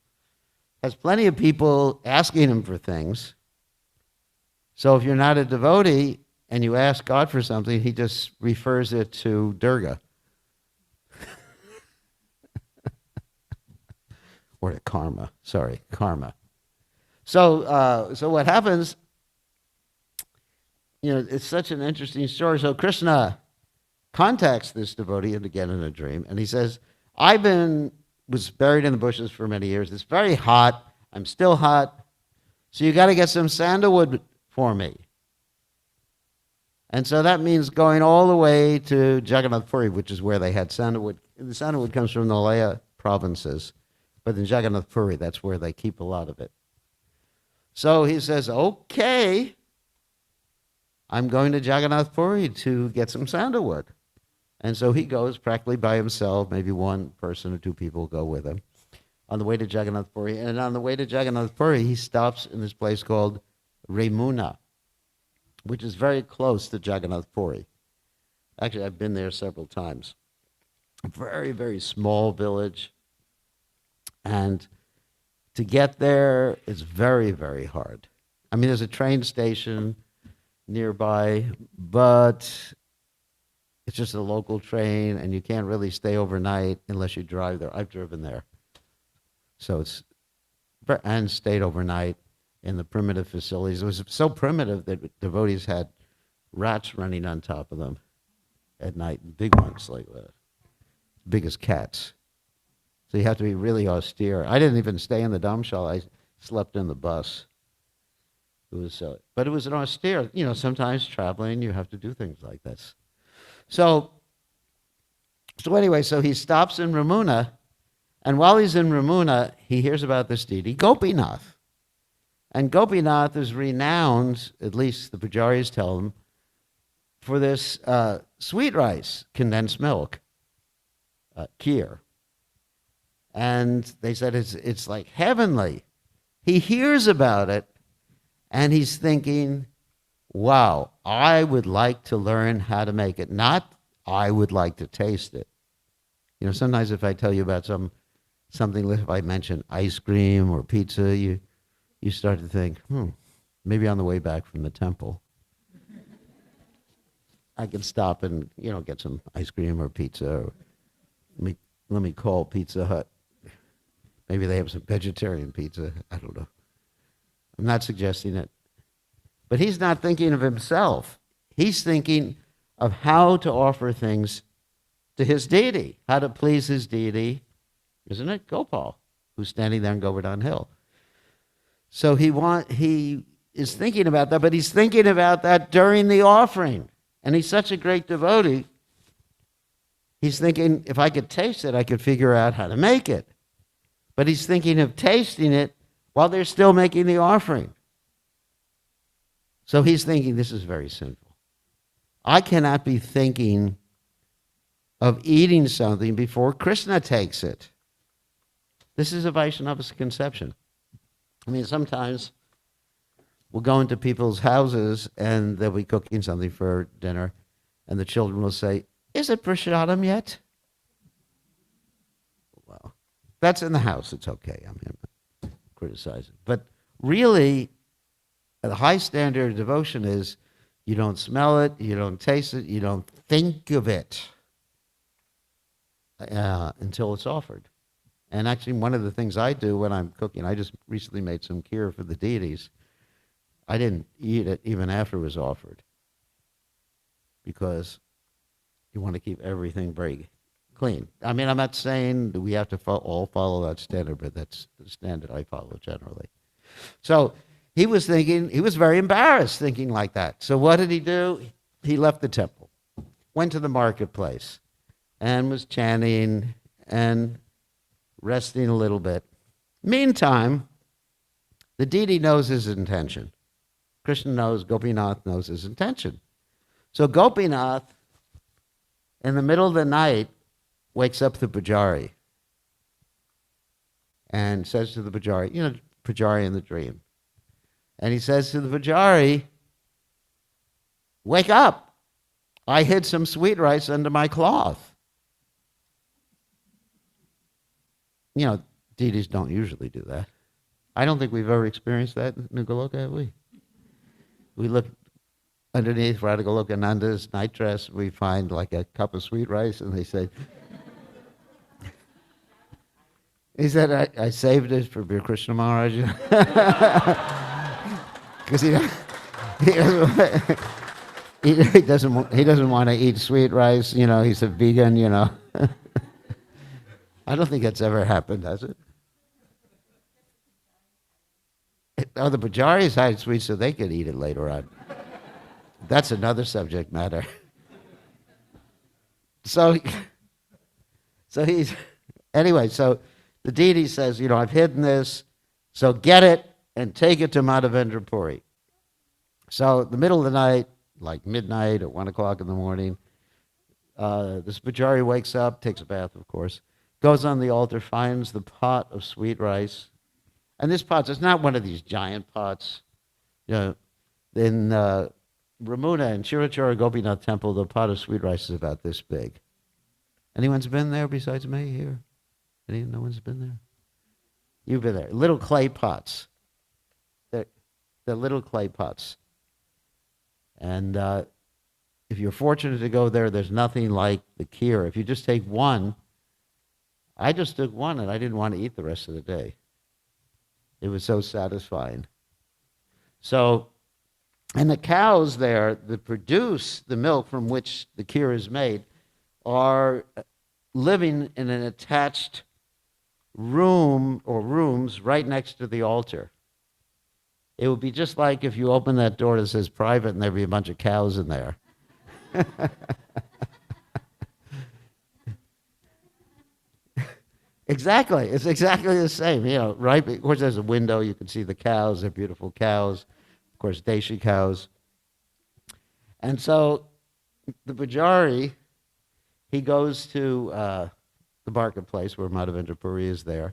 B: has plenty of people asking him for things. So if you're not a devotee and you ask God for something, he just refers it to Durga. Or to karma. So what happens, it's such an interesting story. So Krishna contacts this devotee again in a dream, and he says, was buried in the bushes for many years. It's very hot. I'm still hot. So you got to get some sandalwood for me. And so that means going all the way to Jagannath Puri, which is where they had sandalwood. The sandalwood comes from the Laya provinces, but in Jagannath Puri, that's where they keep a lot of it. So he says, okay, I'm going to Jagannath Puri to get some sandalwood. And so he goes practically by himself. Maybe one person or two people go with him on the way to Jagannath Puri. And on the way to Jagannath Puri, he stops in this place called Remuna, which is very close to Jagannath Puri. Actually, I've been there several times. A very, very small village. And to get there is very, very hard. I mean, there's a train station nearby, but it's just a local train, and you can't really stay overnight unless you drive there. I've driven there. And stayed overnight in the primitive facilities. It was so primitive that devotees had rats running on top of them at night, big ones like that, big as cats. So you have to be really austere. I didn't even stay in the dharamshala. I slept in the bus. But it was an austere, sometimes traveling, you have to do things like this. So anyway, so he stops in Ramuna, and while he's in Ramuna, he hears about this deity, Gopinath. And Gopinath is renowned, at least the pujaris tell him, for this sweet rice, condensed milk, kheer. And they said it's like heavenly. He hears about it, and he's thinking, wow, I would like to learn how to make it. Not, I would like to taste it. Sometimes if I tell you about something, if I mention ice cream or pizza, you start to think, maybe on the way back from the temple, I can stop and, get some ice cream or pizza. Or let me call Pizza Hut. Maybe they have some vegetarian pizza. I don't know. I'm not suggesting it. But he's not thinking of himself. He's thinking of how to offer things to his deity, how to please his deity, isn't it? Gopal, who's standing there in Govardhan Hill. So he is thinking about that, but he's thinking about that during the offering. And he's such a great devotee, he's thinking, if I could taste it, I could figure out how to make it. But he's thinking of tasting it while they're still making the offering. So he's thinking, this is very sinful. I cannot be thinking of eating something before Krishna takes it. This is a Vaishnava's conception. I mean, sometimes we'll go into people's houses and they'll be cooking something for dinner, and the children will say, is it prasadam yet? Well, that's in the house. It's okay. I'm not criticizing. But really, the high standard of devotion is you don't smell it, you don't taste it, you don't think of it until it's offered. And actually, one of the things I do when I'm cooking, I just recently made some kheer for the deities. I didn't eat it even after it was offered, because you want to keep everything very clean. I mean, I'm not saying that we have to all follow that standard, but that's the standard I follow generally. So he was very embarrassed thinking like that. So what did he do? He left the temple, went to the marketplace, and was chanting and resting a little bit. Meantime, the deity knows his intention. Krishna knows, Gopinath knows his intention. So Gopinath, in the middle of the night, wakes up the pujari and says to the pujari, pujari in the dream. And he says to the pujari, wake up. I hid some sweet rice under my cloth. Deities don't usually do that. I don't think we've ever experienced that in Nugaloka, have we? We look underneath Radhagolokananda's night dress, we find like a cup of sweet rice, and they say, he said, I saved it for Bir Krishna Maharaj. Because he doesn't want to eat sweet rice, he's a vegan, I don't think that's ever happened, has it? Oh, the pujaris hide sweets so they could eat it later on. That's another subject matter. So the deity says, I've hidden this, so get it and take it to Madhavendra Puri. So the middle of the night, like midnight or 1 o'clock in the morning, this pujari wakes up, takes a bath, of course, goes on the altar, finds the pot of sweet rice. And this pot is not one of these giant pots. In Ramuna and Chirachara Gopinath Temple, the pot of sweet rice is about this big. Anyone's been there besides me here? No one's been there? You've been there. Little clay pots. They're little clay pots. And if you're fortunate to go there, there's nothing like the kheer. If you just take one, I just took one and I didn't want to eat the rest of the day. It was so satisfying. So, and the cows there that produce the milk from which the kheer is made are living in an attached room or rooms right next to the altar. It would be just like if you open that door that says private and there'd be a bunch of cows in there. Exactly. It's exactly the same. Right? Of course, there's a window. You can see the cows. They're beautiful cows. Of course, Deshi cows. And so the Pujari, he goes to the marketplace where Madhavendra Puri is there.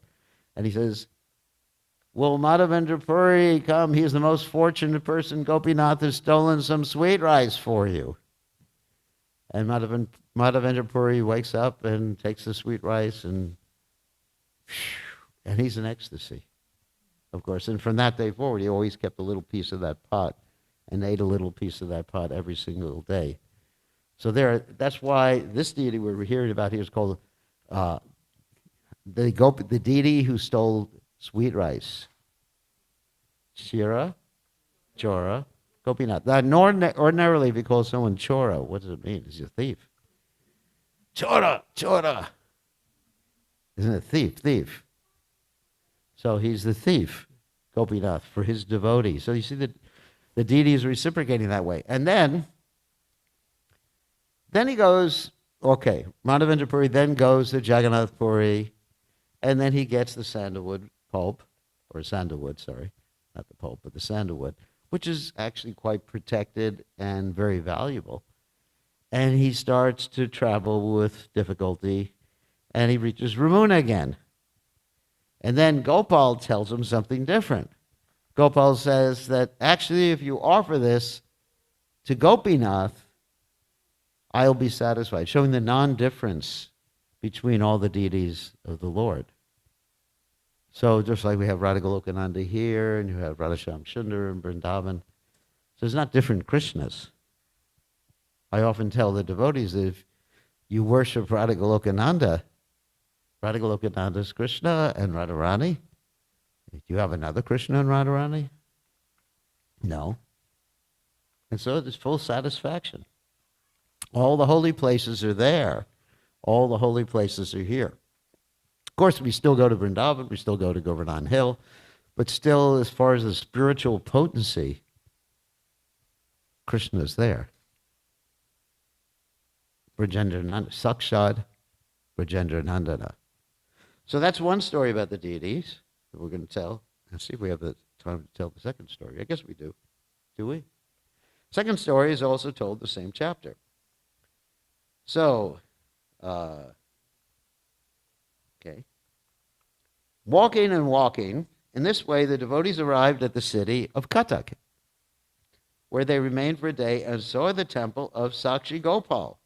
B: And he says, will Madhavendra Puri come? He is the most fortunate person. Gopinath has stolen some sweet rice for you. And Madhavendra Puri wakes up and takes the sweet rice and he's in ecstasy, of course. And from that day forward, he always kept a little piece of that pot and ate a little piece of that pot every single day. So that's why this deity we're hearing about here is called the deity who stole sweet rice. Shira, Chora, Gopinath. Now, ordinarily, if you call someone Chora, what does it mean? He's a thief. Chora, Chora. Isn't it thief? So he's the thief, Gopinath, for his devotee. So you see that the deity is reciprocating that way. And then he goes, okay, Madhavendra Puri then goes to Jagannath Puri, and then he gets the sandalwood pulp, or sandalwood, sorry, not the pulp, but the sandalwood, which is actually quite protected and very valuable. And he starts to travel with difficulty, and he reaches Ramuna again. And then Gopal tells him something different. Gopal says that actually if you offer this to Gopinath, I'll be satisfied, showing the non-difference between all the deities of the Lord. So just like we have Radhagolokananda here, and you have Radhasham Sundar and Vrindavan, so it's not different Krishnas. I often tell the devotees that if you worship Radhagolokananda, Radhagolokananda is Krishna and Radharani. Do you have another Krishna and Radharani? No. And so there's full satisfaction. All the holy places are there. All the holy places are here. Of course, we still go to Vrindavan, we still go to Govardhan Hill, but still, as far as the spiritual potency, Krishna is there. Brajendra Nanda, Sakshad Brajendra Nandana. So that's one story about the deities that we're going to tell. Let's see if we have the time to tell the second story. I guess we do. Do we? Second story is also told the same chapter. So, okay. Walking and walking, in this way the devotees arrived at the city of Katak, where they remained for a day and saw the temple of Sakshi Gopal.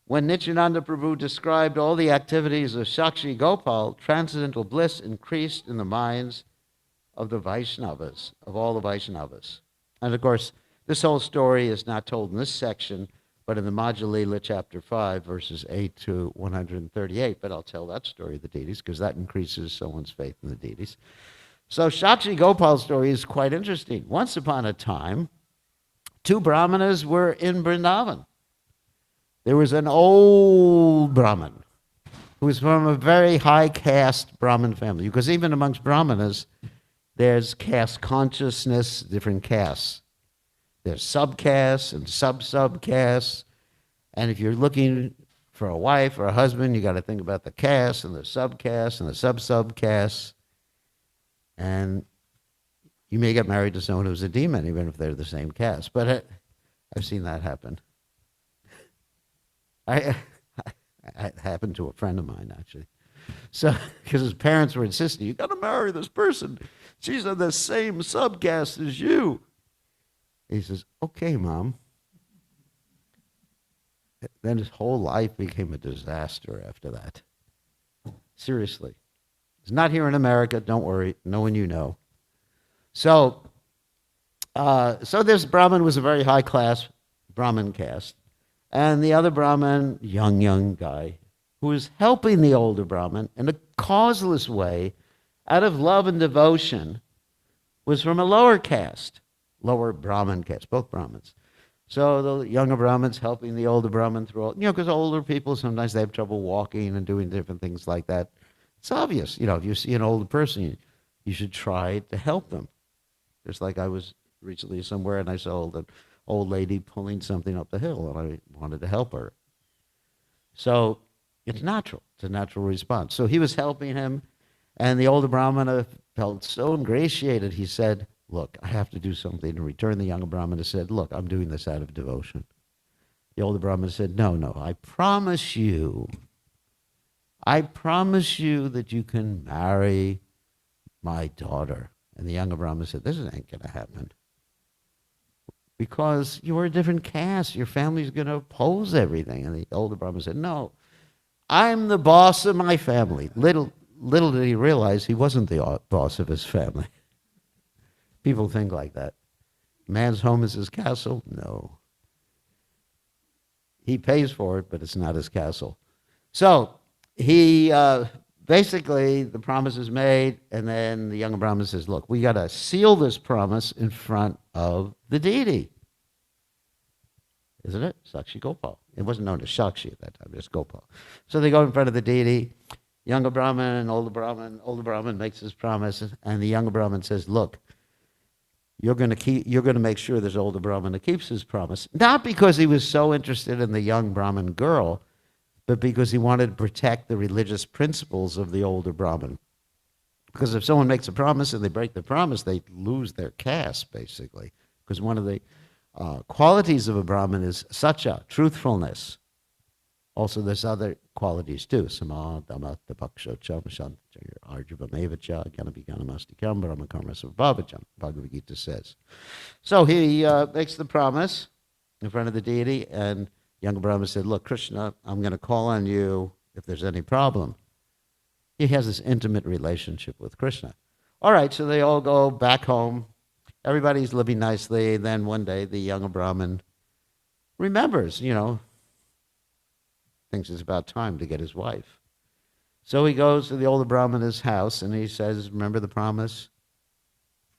B: When Nityananda Prabhu described all the activities of Sakshi Gopal, transcendental bliss increased in the minds of the Vaishnavas, of all the Vaishnavas. And of course, this whole story is not told in this section, but in the Madhya Lila chapter 5, verses 8 to 138. But I'll tell that story of the deities, because that increases someone's faith in the deities. So Sakshi Gopal's story is quite interesting. Once upon a time, two brahmanas were in Vrindavan. There was an old Brahmin who was from a very high caste Brahmin family, because even amongst Brahmanas, there's caste consciousness, different castes. There's subcastes and sub-subcastes, and if you're looking for a wife or a husband, you got to think about the caste and the subcastes and the sub-subcastes, and you may get married to someone who's a demon, even if they're the same caste. But I've seen that happen. It happened to a friend of mine, actually. So, because his parents were insisting, you got to marry this person. She's in the same subcaste as you. He says, okay, Mom. Then his whole life became a disaster after that. Seriously. It's not here in America. Don't worry. No one you know. So this Brahmin was a very high-class Brahmin caste. And the other Brahmin, young guy, who was helping the older Brahmin in a causeless way, out of love and devotion, was from a lower caste, lower Brahmin caste, both Brahmins. So the younger Brahmin's helping the older Brahmin through all, because older people, sometimes they have trouble walking and doing different things like that. It's obvious, if you see an older person, you should try to help them. Just like I was recently somewhere and I saw an old lady pulling something up the hill and I wanted to help her. So it's natural. It's a natural response. So he was helping him, and the older Brahmana felt so ingratiated. He said, look, I have to do something in return. The younger Brahmana said, look, I'm doing this out of devotion. The older Brahmana said, no, I promise you that you can marry my daughter. And the younger Brahmana said, this ain't going to happen. Because you're a different caste. Your family's going to oppose everything. And the older Brahmana said, no, I'm the boss of my family. Little did he realize he wasn't the boss of his family. People think like that. Man's home is his castle? No. He pays for it, but it's not his castle. So he basically, the promise is made, and then the younger Brahmana says, look, we got to seal this promise in front of the deity. Isn't it? Sakshi Gopal. It wasn't known as Sakshi at that time, just Gopal. So they go in front of the deity, younger Brahman and older Brahman. Older Brahman makes his promise, and the younger Brahman says, look, you're going to make sure this older Brahman keeps his promise. Not because he was so interested in the young Brahmin girl, but because he wanted to protect the religious principles of the older Brahmin. Because if someone makes a promise and they break the promise, they lose their caste, basically. Because one of the qualities of a Brahmin is satya, truthfulness. Also, there's other qualities too. Sama, dhamma, tapaksha, chamashant, arjavamevacha, gyanabhiganamastikam, brahmakarma svabhavacham, Bhagavad Gita says. So he makes the promise in front of the deity, and younger Brahma said, look, Krishna, I'm going to call on you if there's any problem. He has this intimate relationship with Krishna. All right, so they all go back home. Everybody's living nicely. Then one day the younger Brahmin remembers, thinks it's about time to get his wife. So he goes to the older Brahmana's house and he says, remember the promise?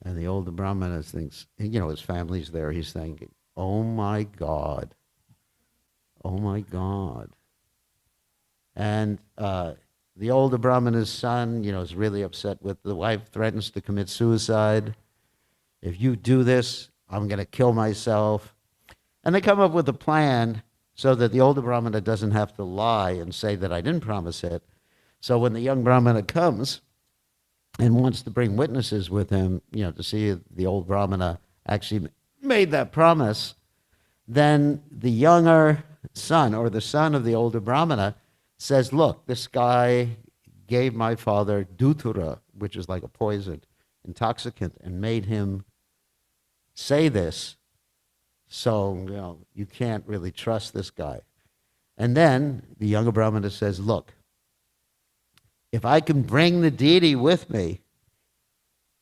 B: And the older Brahmana thinks, his family's there. He's thinking, oh my God. Oh my God. And the older Brahmana's son, is really upset with the wife, threatens to commit suicide. If you do this, I'm going to kill myself. And they come up with a plan so that the older Brahmana doesn't have to lie and say that I didn't promise it. So when the young Brahmana comes and wants to bring witnesses with him, to see if the old Brahmana actually made that promise, then the younger son, or the son of the older Brahmana, says, look, this guy gave my father dhutura, which is like a poison, intoxicant, and made him say this. So, you can't really trust this guy. And then the younger Brahmana says, look, if I can bring the deity with me,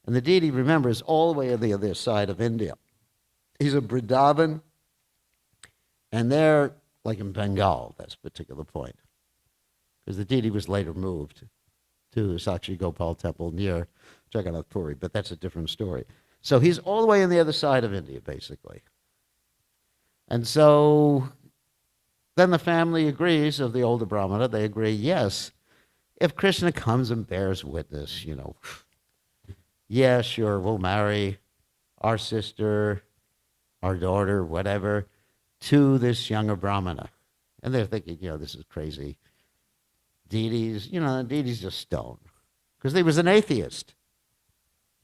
B: and the deity, remember, is all the way on the other side of India. He's a Vrindavan, and they're like in Bengal, that's a particular point. Because the deity was later moved to the Sakshi Gopal temple near Jagannath Puri, but that's a different story. So he's all the way on the other side of India, basically. And so then the family agrees, of the older Brahmana, they agree, yes, if Krishna comes and bears witness, yeah, sure, we'll marry our sister, our daughter, whatever, to this younger Brahmana. And they're thinking, this is crazy. Deities, deities just stone. Because he was an atheist.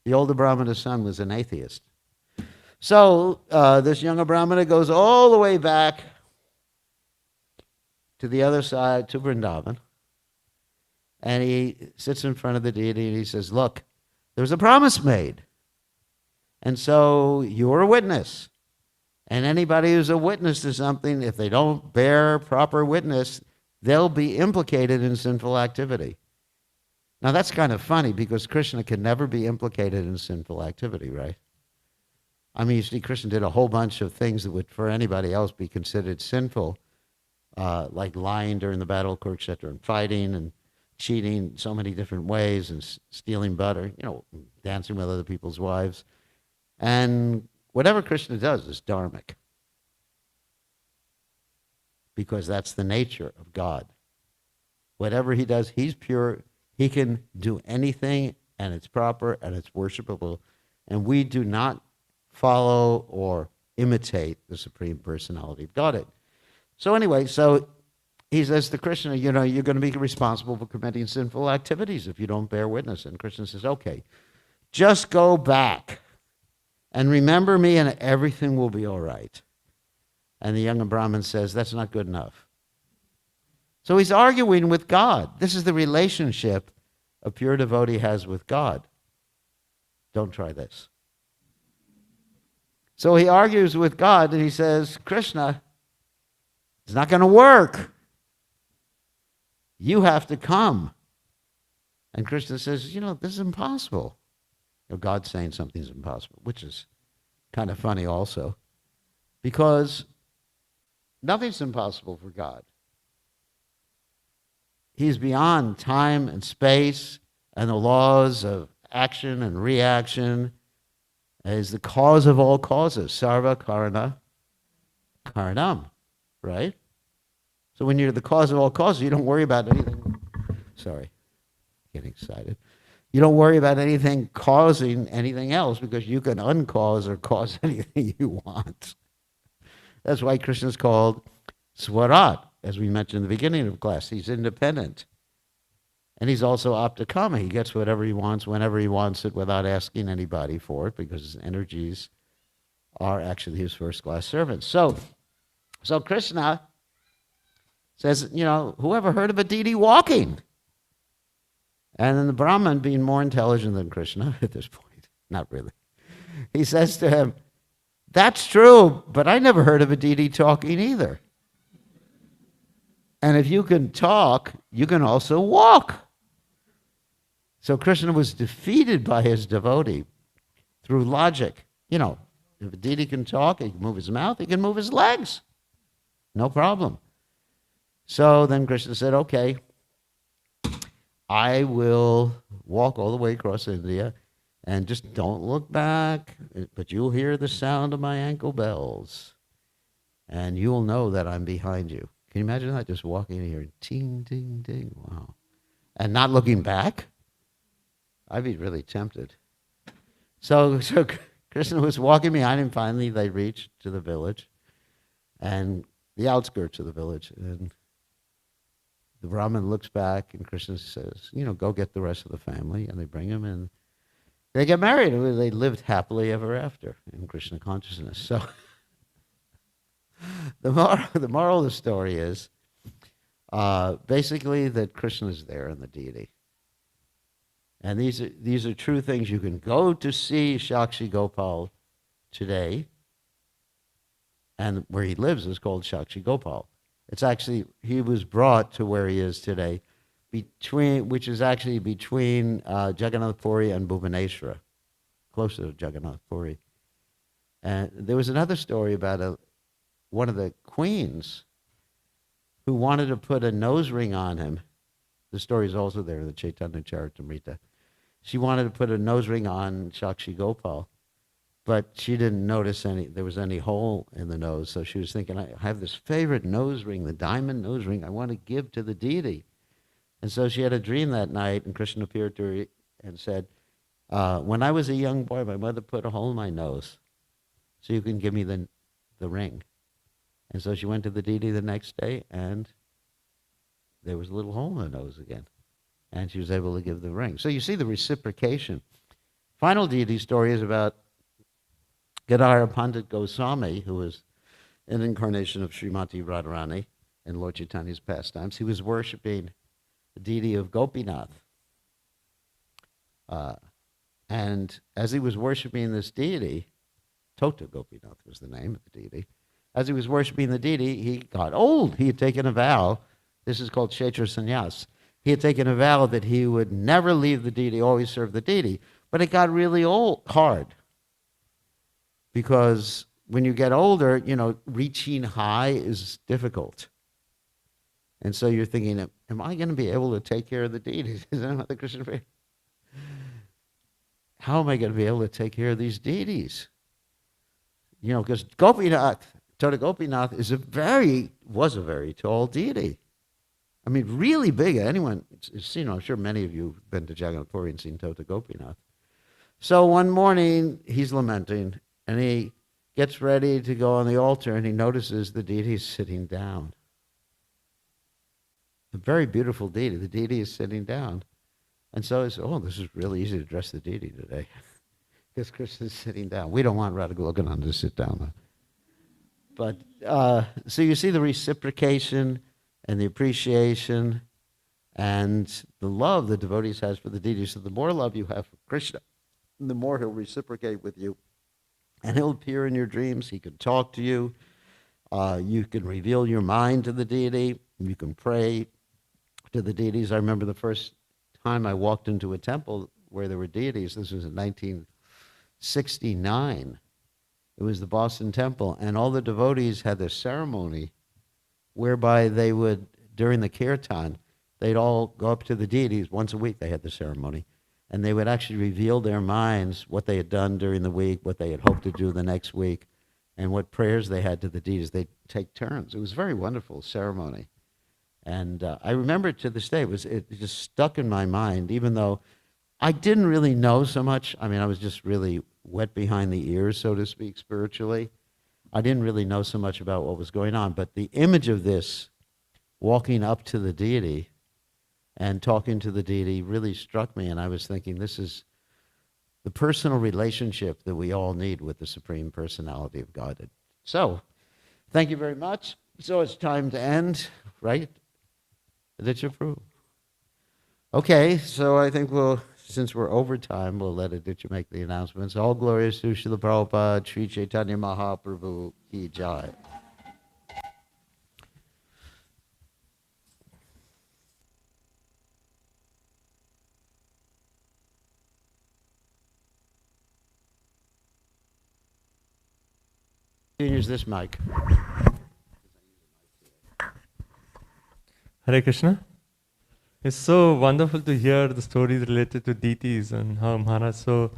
B: The older Brahmana's son was an atheist. So this younger Brahmana goes all the way back to the other side, to Vrindavan, and he sits in front of the deity and he says, look, there was a promise made. And so you're a witness. And anybody who's a witness to something, if they don't bear proper witness, they'll be implicated in sinful activity. Now that's kind of funny because Krishna can never be implicated in sinful activity, right? I mean, you see, Krishna did a whole bunch of things that would, for anybody else, be considered sinful, like lying during the battle of Kurukshetra and fighting and cheating so many different ways and stealing butter, dancing with other people's wives. And whatever Krishna does is dharmic because that's the nature of God. Whatever he does, he's pure. He can do anything, and it's proper, and it's worshipable, and we do not follow or imitate the Supreme Personality of Godhead. So anyway, so he says to Krishna, you're going to be responsible for committing sinful activities if you don't bear witness. And Krishna says, okay, just go back and remember me and everything will be all right. And the young Brahmin says, that's not good enough. So he's arguing with God. This is the relationship a pure devotee has with God. Don't try this. So he argues with God and he says, Krishna, it's not going to work. You have to come. And Krishna says, this is impossible. God's saying something's impossible, which is kind of funny also, because nothing's impossible for God. He's beyond time and space and the laws of action and reaction. Is the cause of all causes. Sarva karana karanam, right? So when you're the cause of all causes, you don't worry about anything. Sorry, getting excited. You don't worry about anything causing anything else because you can uncause or cause anything you want. That's why Krishna's called Swarat, as we mentioned in the beginning of class. He's independent. And he's also aptakama. He gets whatever he wants whenever he wants it without asking anybody for it because his energies are actually his first-class servants. So Krishna says, whoever heard of a deity walking? And then the Brahman, being more intelligent than Krishna at this point, not really, he says to him, that's true, but I never heard of a deity talking either. And if you can talk, you can also walk. So Krishna was defeated by his devotee through logic. If a deity can talk, he can move his mouth, he can move his legs. No problem. So then Krishna said, okay, I will walk all the way across India and just don't look back, but you'll hear the sound of my ankle bells and you'll know that I'm behind you. Can you imagine that? Just walking in here, ting, ting, ting, wow. And not looking back? I'd be really tempted. So Krishna was walking behind him. Finally, they reached to the village and the outskirts of the village. And the Brahmin looks back and Krishna says, go get the rest of the family. And they bring him and they get married. They lived happily ever after in Krishna consciousness. So the moral of the story is basically that Krishna is there in the deity. And these are true things. You can go to see Shakshi Gopal today, and where he lives is called Shakshi Gopal. It's actually, he was brought to where he is today, which is actually between Jagannath Puri and Bhubaneswara, closer to Jagannath Puri. And there was another story about one of the queens who wanted to put a nose ring on him. The story is also there in the Caitanya Caritamrta. She wanted to put a nose ring on Shakshi Gopal, but she didn't notice there was any hole in the nose. So she was thinking, I have this favorite nose ring, the diamond nose ring, I want to give to the deity. And so she had a dream that night, and Krishna appeared to her and said, when I was a young boy, my mother put a hole in my nose so you can give me the ring. And so she went to the deity the next day, and there was a little hole in the nose again. And she was able to give the ring. So you see the reciprocation. Final deity story is about Gadara Pandit Goswami, who was an incarnation of Srimati Radharani in Lord Chaitanya's pastimes. He was worshipping the deity of Gopinath. And as he was worshipping this deity, Tota Gopinath was the name of the deity. As he was worshipping the deity, he got old. He had taken a vow. This is called Kshetra Sannyas. He had taken a vow that he would never leave the deity, always serve the deity. But it got really hard. Because when you get older, reaching high is difficult. And so you're thinking, am I going to be able to take care of the deities? Isn't that the Krishna prayer? How am I going to be able to take care of these deities? Because Gopinath, Tota Gopinath was a very tall deity. I mean, really big. Anyone has seen, I'm sure many of you have been to Jagannath Puri and seen Tota Gopinath. So one morning, he's lamenting, and he gets ready to go on the altar, and he notices the deity is sitting down. A very beautiful deity. The deity is sitting down. And so he says, oh, this is really easy to address the deity today. Because Krishna is sitting down. We don't want Radha Govinda to sit down. But, so you see the reciprocation and the appreciation and the love the devotees has for the deity. So the more love you have for Krishna, the more he'll reciprocate with you. And he'll appear in your dreams. He can talk to you. You can reveal your mind to the deity. You can pray to the deities. I remember the first time I walked into a temple where there were deities. This was in 1969. It was the Boston Temple. And all the devotees had this ceremony whereby they would, during the kirtan, they'd all go up to the deities. Once a week they had the ceremony. And they would actually reveal their minds, what they had done during the week, what they had hoped to do the next week, and what prayers they had to the deities. They'd take turns. It was a very wonderful ceremony. And I remember it to this day. It just stuck in my mind, even though I didn't really know so much. I mean, I was just really wet behind the ears, so to speak, spiritually. I didn't really know so much about what was going on. But the image of this, walking up to the deity and talking to the deity, really struck me. And I was thinking, this is the personal relationship that we all need with the Supreme Personality of Godhead. So, thank you very much. So it's time to end, right? Did you approve? Okay, so I think since we're over time, we'll let Aditya make the announcements. All glories to Srila Prabhupada, Sri Caitanya Mahaprabhu ki jai. Use this mic.
A: Hare Krishna. It's so wonderful to hear the stories related to deities and how Maharaj so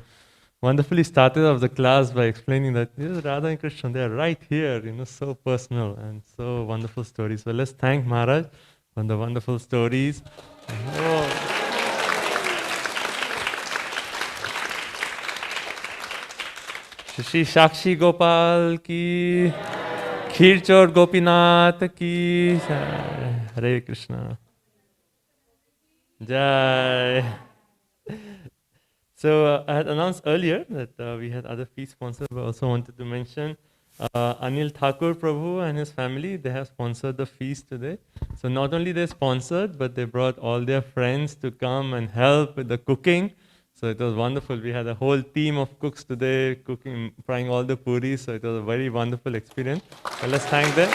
A: wonderfully started off the class by explaining that this is Radha and Krishna, they are right here, so personal and so wonderful stories. So let's thank Maharaj for the wonderful stories. Shri Shakshi Gopal ki, Khirchor Gopinath ki, Hare Krishna. Jai. So I had announced earlier that we had other feast sponsors, but I also wanted to mention Anil Thakur Prabhu and his family. They have sponsored the feast today. So not only they sponsored, but they brought all their friends to come and help with the cooking. So it was wonderful. We had a whole team of cooks today cooking, frying all the puris. So it was a very wonderful experience. So let's thank them.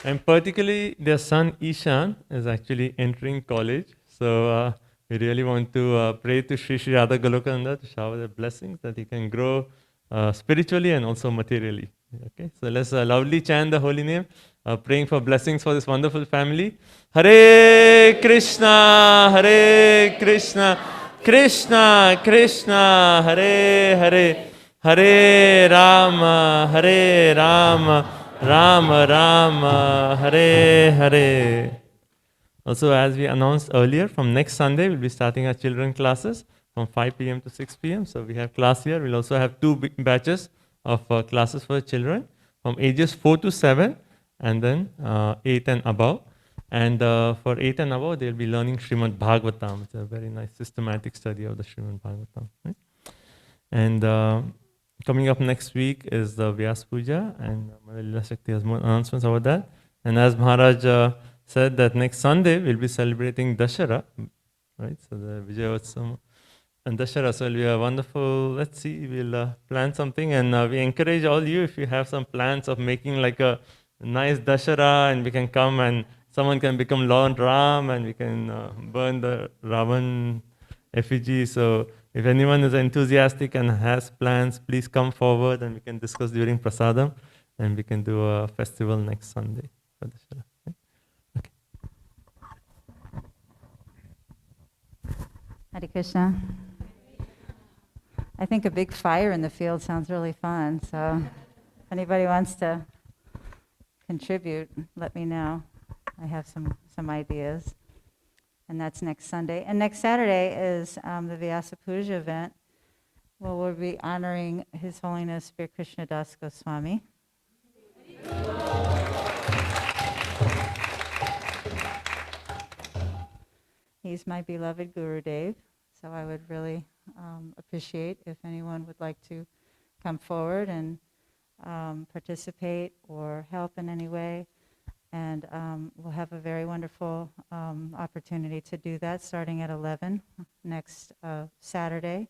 A: And particularly their son Ishan is actually entering college. So we really want to pray to Sri Sri Radha Golokanda to shower their blessings that he can grow spiritually and also materially. Okay, so let's loudly chant the holy name, praying for blessings for this wonderful family. Hare Krishna, Hare Krishna, Krishna Krishna, Hare Hare, Hare Rama, Hare Rama, Rama Rama, Hare Hare. Also, as we announced earlier, from next Sunday, we'll be starting our children classes from 5 p.m. to 6 p.m. So we have class here. We'll also have 2 big batches of classes for children from ages 4 to 7 and then 8 and above. And for 8 and above, they'll be learning Srimad Bhagavatam. It's a very nice systematic study of the Srimad Bhagavatam. Right? And coming up next week is the Vyasa Puja, and Lila Shakti has more announcements about that. And as Maharaj said that next Sunday we'll be celebrating Dashara, right? So the Vijayotsam and Dashara, so it'll be a wonderful, let's see, we'll plan something, and we encourage all you, if you have some plans of making like a nice Dashara, and we can come and someone can become Lord Ram and we can burn the Ravan effigy. So if anyone is enthusiastic and has plans, please come forward and we can discuss during Prasadam, and we can do a festival next Sunday for Dashara. Okay.
C: Hare Krishna. I think a big fire in the field sounds really fun, so if anybody wants to contribute, let me know. I have some ideas. and that's next Sunday. And next Saturday is the Vyasa Puja event, where we'll be honoring His Holiness Bir Krishna Das Goswami. He's my beloved Gurudev, so I would really appreciate if anyone would like to come forward and participate or help in any way. And we'll have a very wonderful opportunity to do that starting at 11 next Saturday,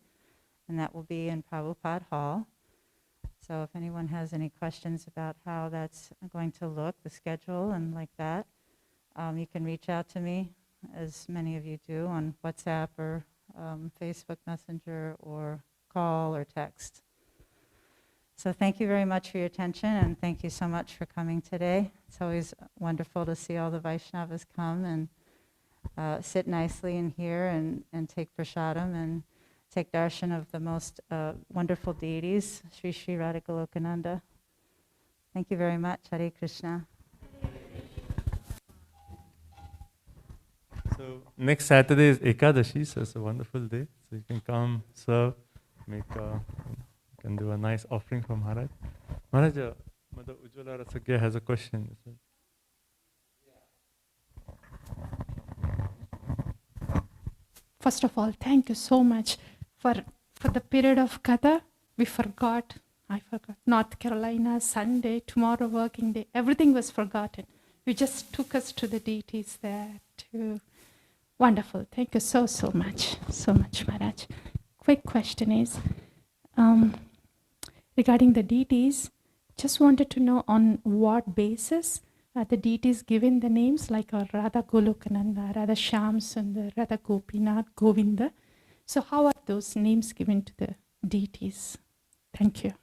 C: and that will be in Prabhupada Hall. So if anyone has any questions about how that's going to look, the schedule and like that, you can reach out to me, as many of you do, on WhatsApp or Facebook Messenger or call or text. So thank you very much for your attention, and thank you so much for coming today. It's always wonderful to see all the Vaishnavas come and sit nicely in here and take prasadam and take darshan of the most wonderful deities, Sri Sri Radhagolokananda. Thank you very much. Hare Krishna.
A: So next Saturday is Ekadashi, so it's a wonderful day. So you can come, serve, you can do a nice offering for Maharaj. Maharaj, Mother Ujjwala Rasagya has a question.
D: First of all, thank you so much for the period of Katha. I forgot North Carolina, Sunday, tomorrow working day. Everything was forgotten. You just took us to the deities there too. Wonderful. Thank you so much. So much, Maharaj. Quick question is, regarding the deities, just wanted to know on what basis are the deities given the names like Radha Golokananda, Radha Shyam Sundar, Radha Gopinath, Govinda. So how are those names given to the deities? Thank you.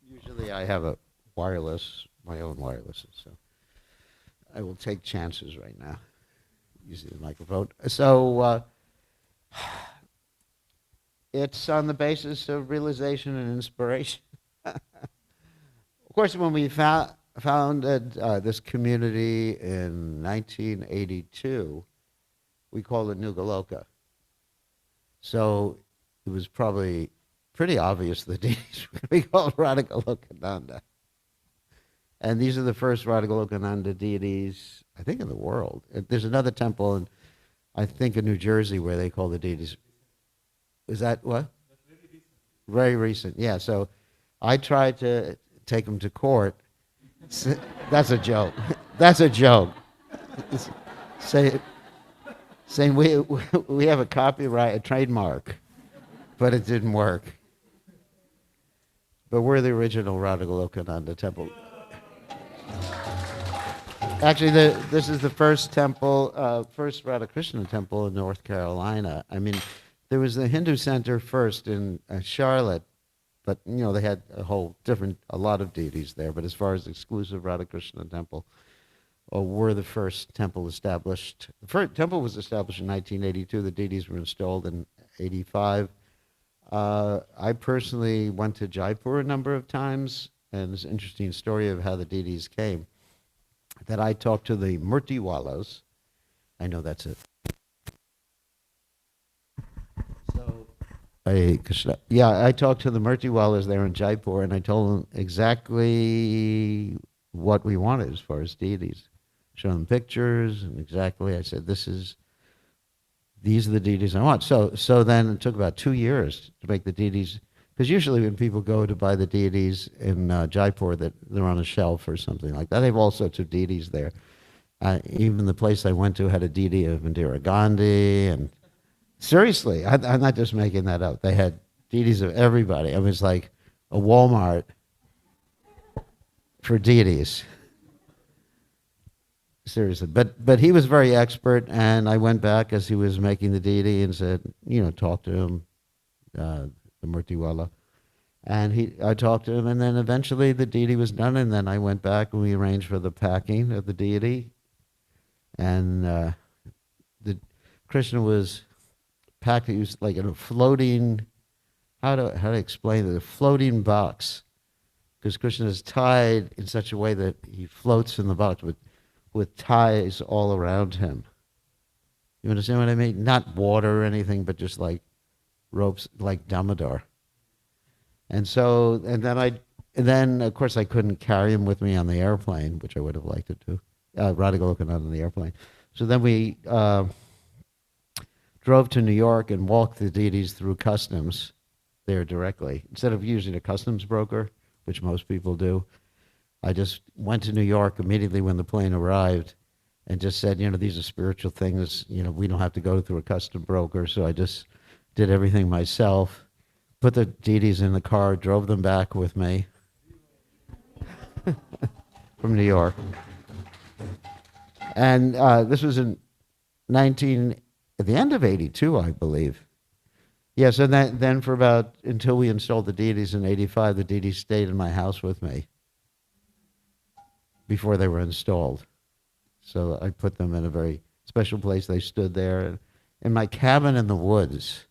B: Usually I have a wireless, my own wireless, so I will take chances right now using the microphone. So it's on the basis of realization and inspiration. Of course, when we founded this community in 1982, we called it New Goloka. So it was probably pretty obvious the deities were going to be called Radhagolokananda. And these are the first Radhagolokananda deities, I think, in the world. There's another temple, in, I think, in New Jersey where they call the deities. Is that what? That's very recent, yeah. So I tried to take them to court. That's a joke. That's a joke. Saying we have a copyright, a trademark, but it didn't work. But we're the original Radhagolokananda temple. Actually, this is the first temple, first Radhakrishna temple in North Carolina. I mean, there was the Hindu center first in Charlotte, but you know they had a lot of deities there. But as far as exclusive Radhakrishna temple, we're the first temple established. The first temple was established in 1982. The deities were installed in 85. I personally went to Jaipur a number of times, and there's an interesting story of how the deities came. That I talked to the Murtiwalas. I know that's it. So, I talked to the Murtiwalas there in Jaipur, and I told them exactly what we wanted as far as deities. Show them pictures, and I said, these are the deities I want. So then it took about 2 years to make the deities, because usually when people go to buy the deities in Jaipur, that they're on a shelf or something like that. They have all sorts of deities there. Even the place I went to had a deity of Indira Gandhi, and seriously, I'm not just making that up. They had deities of everybody. I mean, it's like a Walmart for deities. Seriously, but he was very expert, and I went back as he was making the deity and said, talk to him, the Murtiwala, and I talked to him, and then eventually the deity was done, and then I went back and we arranged for the packing of the deity, and the Krishna was packed. He was like in a floating, how to explain it? A floating box because Krishna is tied in such a way that he floats in the box with ties all around him. You understand what I mean? Not water or anything, but just like ropes, like Damodar. And so, and then of course I couldn't carry him with me on the airplane, which I would have liked to do. Radha Golokananda on the airplane. So then we drove to New York and walked the deities through customs there directly. Instead of using a customs broker, which most people do, I just went to New York immediately when the plane arrived and just said, these are spiritual things, we don't have to go through a custom broker. So I just did everything myself, put the deities in the car, drove them back with me from New York. And this was at the end of 82, I believe. Yeah, so then for until we installed the deities in 85, the deities stayed in my house with me before they were installed. So I put them in a very special place. They stood there in my cabin in the woods.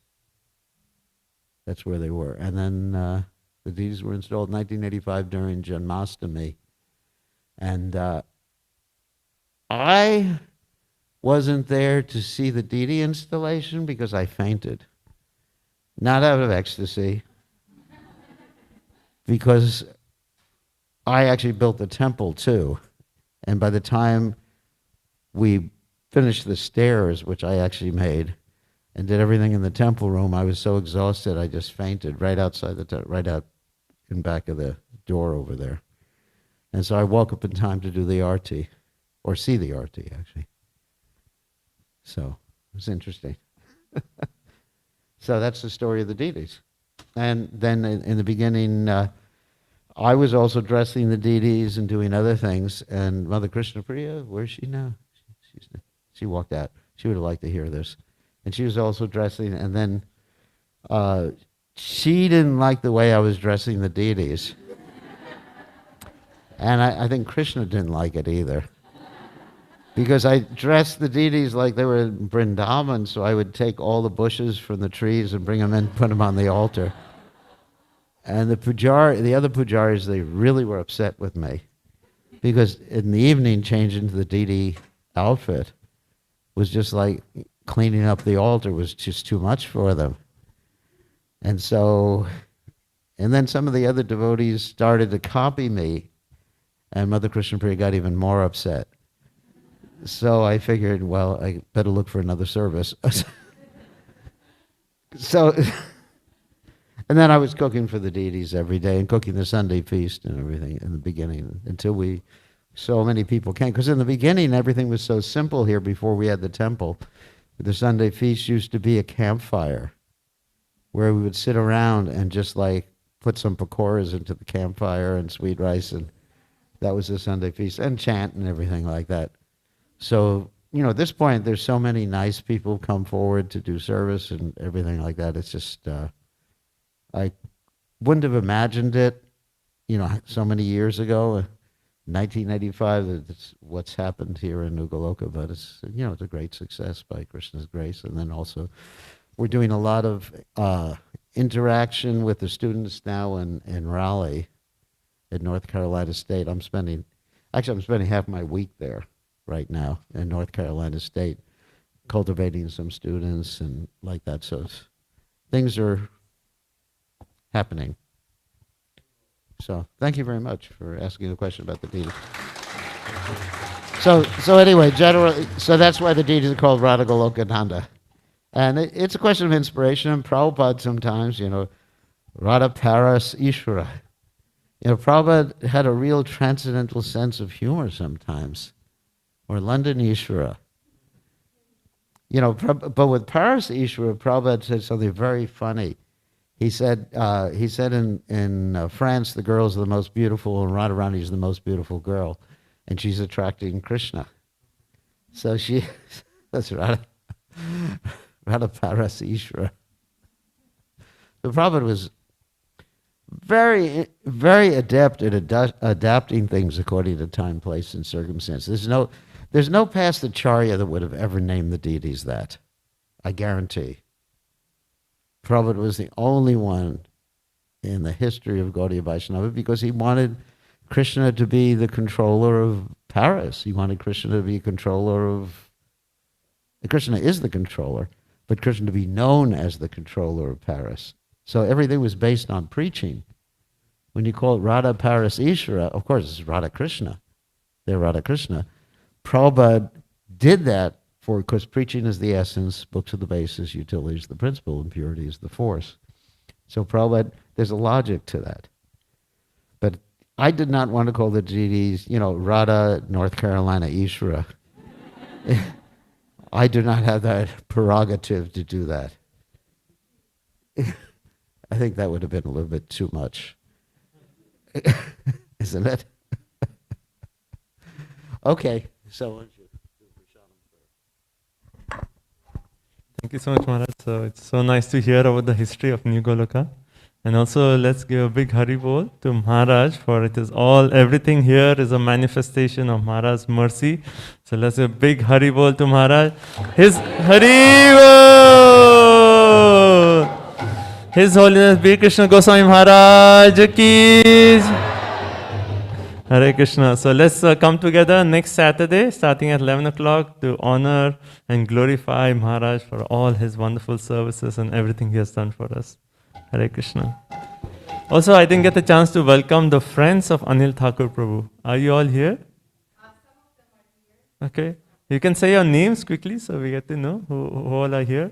B: That's where they were. And then the deities were installed in 1985 during Janmashtami. And I wasn't there to see the deity installation because I fainted. Not out of ecstasy, because I actually built the temple too. And by the time we finished the stairs, which I actually made, and did everything in the temple room, I was so exhausted I just fainted right outside right out in back of the door over there. And so I woke up in time to do the arti, or see the arti actually. So it was interesting. So that's the story of the deities. And then in the beginning, I was also dressing the deities and doing other things. And Mother Krishna Priya, where's she now? She walked out. She would have liked to hear this. And she was also dressing. And then she didn't like the way I was dressing the deities. And I think Krishna didn't like it either. Because I dressed the deities like they were in Vrindavan, so I would take all the bushes from the trees and bring them in, put them on the altar. And the other pujaris, they really were upset with me. Because in the evening, changing into the deity outfit was just like cleaning up the altar was just too much for them. And then some of the other devotees started to copy me, and Mother Krishna Priya got even more upset. So I figured, well, I better look for another service. And then I was cooking for the deities every day and cooking the Sunday feast and everything in the beginning until so many people came. Because in the beginning, everything was so simple here before we had the temple. The Sunday feast used to be a campfire where we would sit around and just like put some pakoras into the campfire and sweet rice, and that was the Sunday feast, and chant and everything like that. So, at this point, there's so many nice people come forward to do service and everything like that. It's just, I wouldn't have imagined it, so many years ago, 1985, that's what's happened here in Nugaloka, but it's, it's a great success by Krishna's grace. And then also, we're doing a lot of interaction with the students now in Raleigh, at North Carolina State. I'm spending half my week there right now in North Carolina State, cultivating some students and like that. So things are happening. So thank you very much for asking the question about the deities. So anyway, so that's why the deities are called Radha Golokananda. And it's a question of inspiration. And Prabhupada sometimes, Radha Paras Ishvara. Prabhupada had a real transcendental sense of humor sometimes. Or London Ishvara. But with Paras Ishvara, Prabhupada said something very funny. He said in France, the girls are the most beautiful, and Radharani is the most beautiful girl, and she's attracting Krishna. So that's Radha Paras Ishvara. So Prabhupada was very, very adept at adapting things according to time, place, and circumstance. There's no past acharya that would have ever named the deities that. I guarantee. Prabhupada was the only one in the history of Gaudiya Vaishnava because he wanted Krishna to be the controller of Paris. He wanted Krishna to be controller of... Krishna is the controller, but Krishna to be known as the controller of Paris. So everything was based on preaching. When you call it Radha Paris Ishvara, of course it's Radha Krishna. They're Radha Krishna. Prabhupada did that because preaching is the essence, books are the basis, utility is the principle, and purity is the force. So Prabhupada, there's a logic to that. But I did not want to call the deities, Radha, North Carolina, Ishvara. I do not have that prerogative to do that. I think that would have been a little bit too much. Isn't it? Okay, so...
A: Thank you so much, Maharaj. So it's so nice to hear about the history of New Goloka. And also, let's give a big Hari Bol to Maharaj, for it is everything here is a manifestation of Maharaj's mercy. So let's give a big Hari Bol to Maharaj. His Hari Bol! His Holiness bkgoswami Maharaj ki Hare Krishna. So let's come together next Saturday, starting at 11 o'clock, to honor and glorify Maharaj for all his wonderful services and everything he has done for us. Hare Krishna. Also, I didn't get the chance to welcome the friends of Anil Thakur Prabhu. Are you all here? Okay. You can say your names quickly so we get to know who all are here.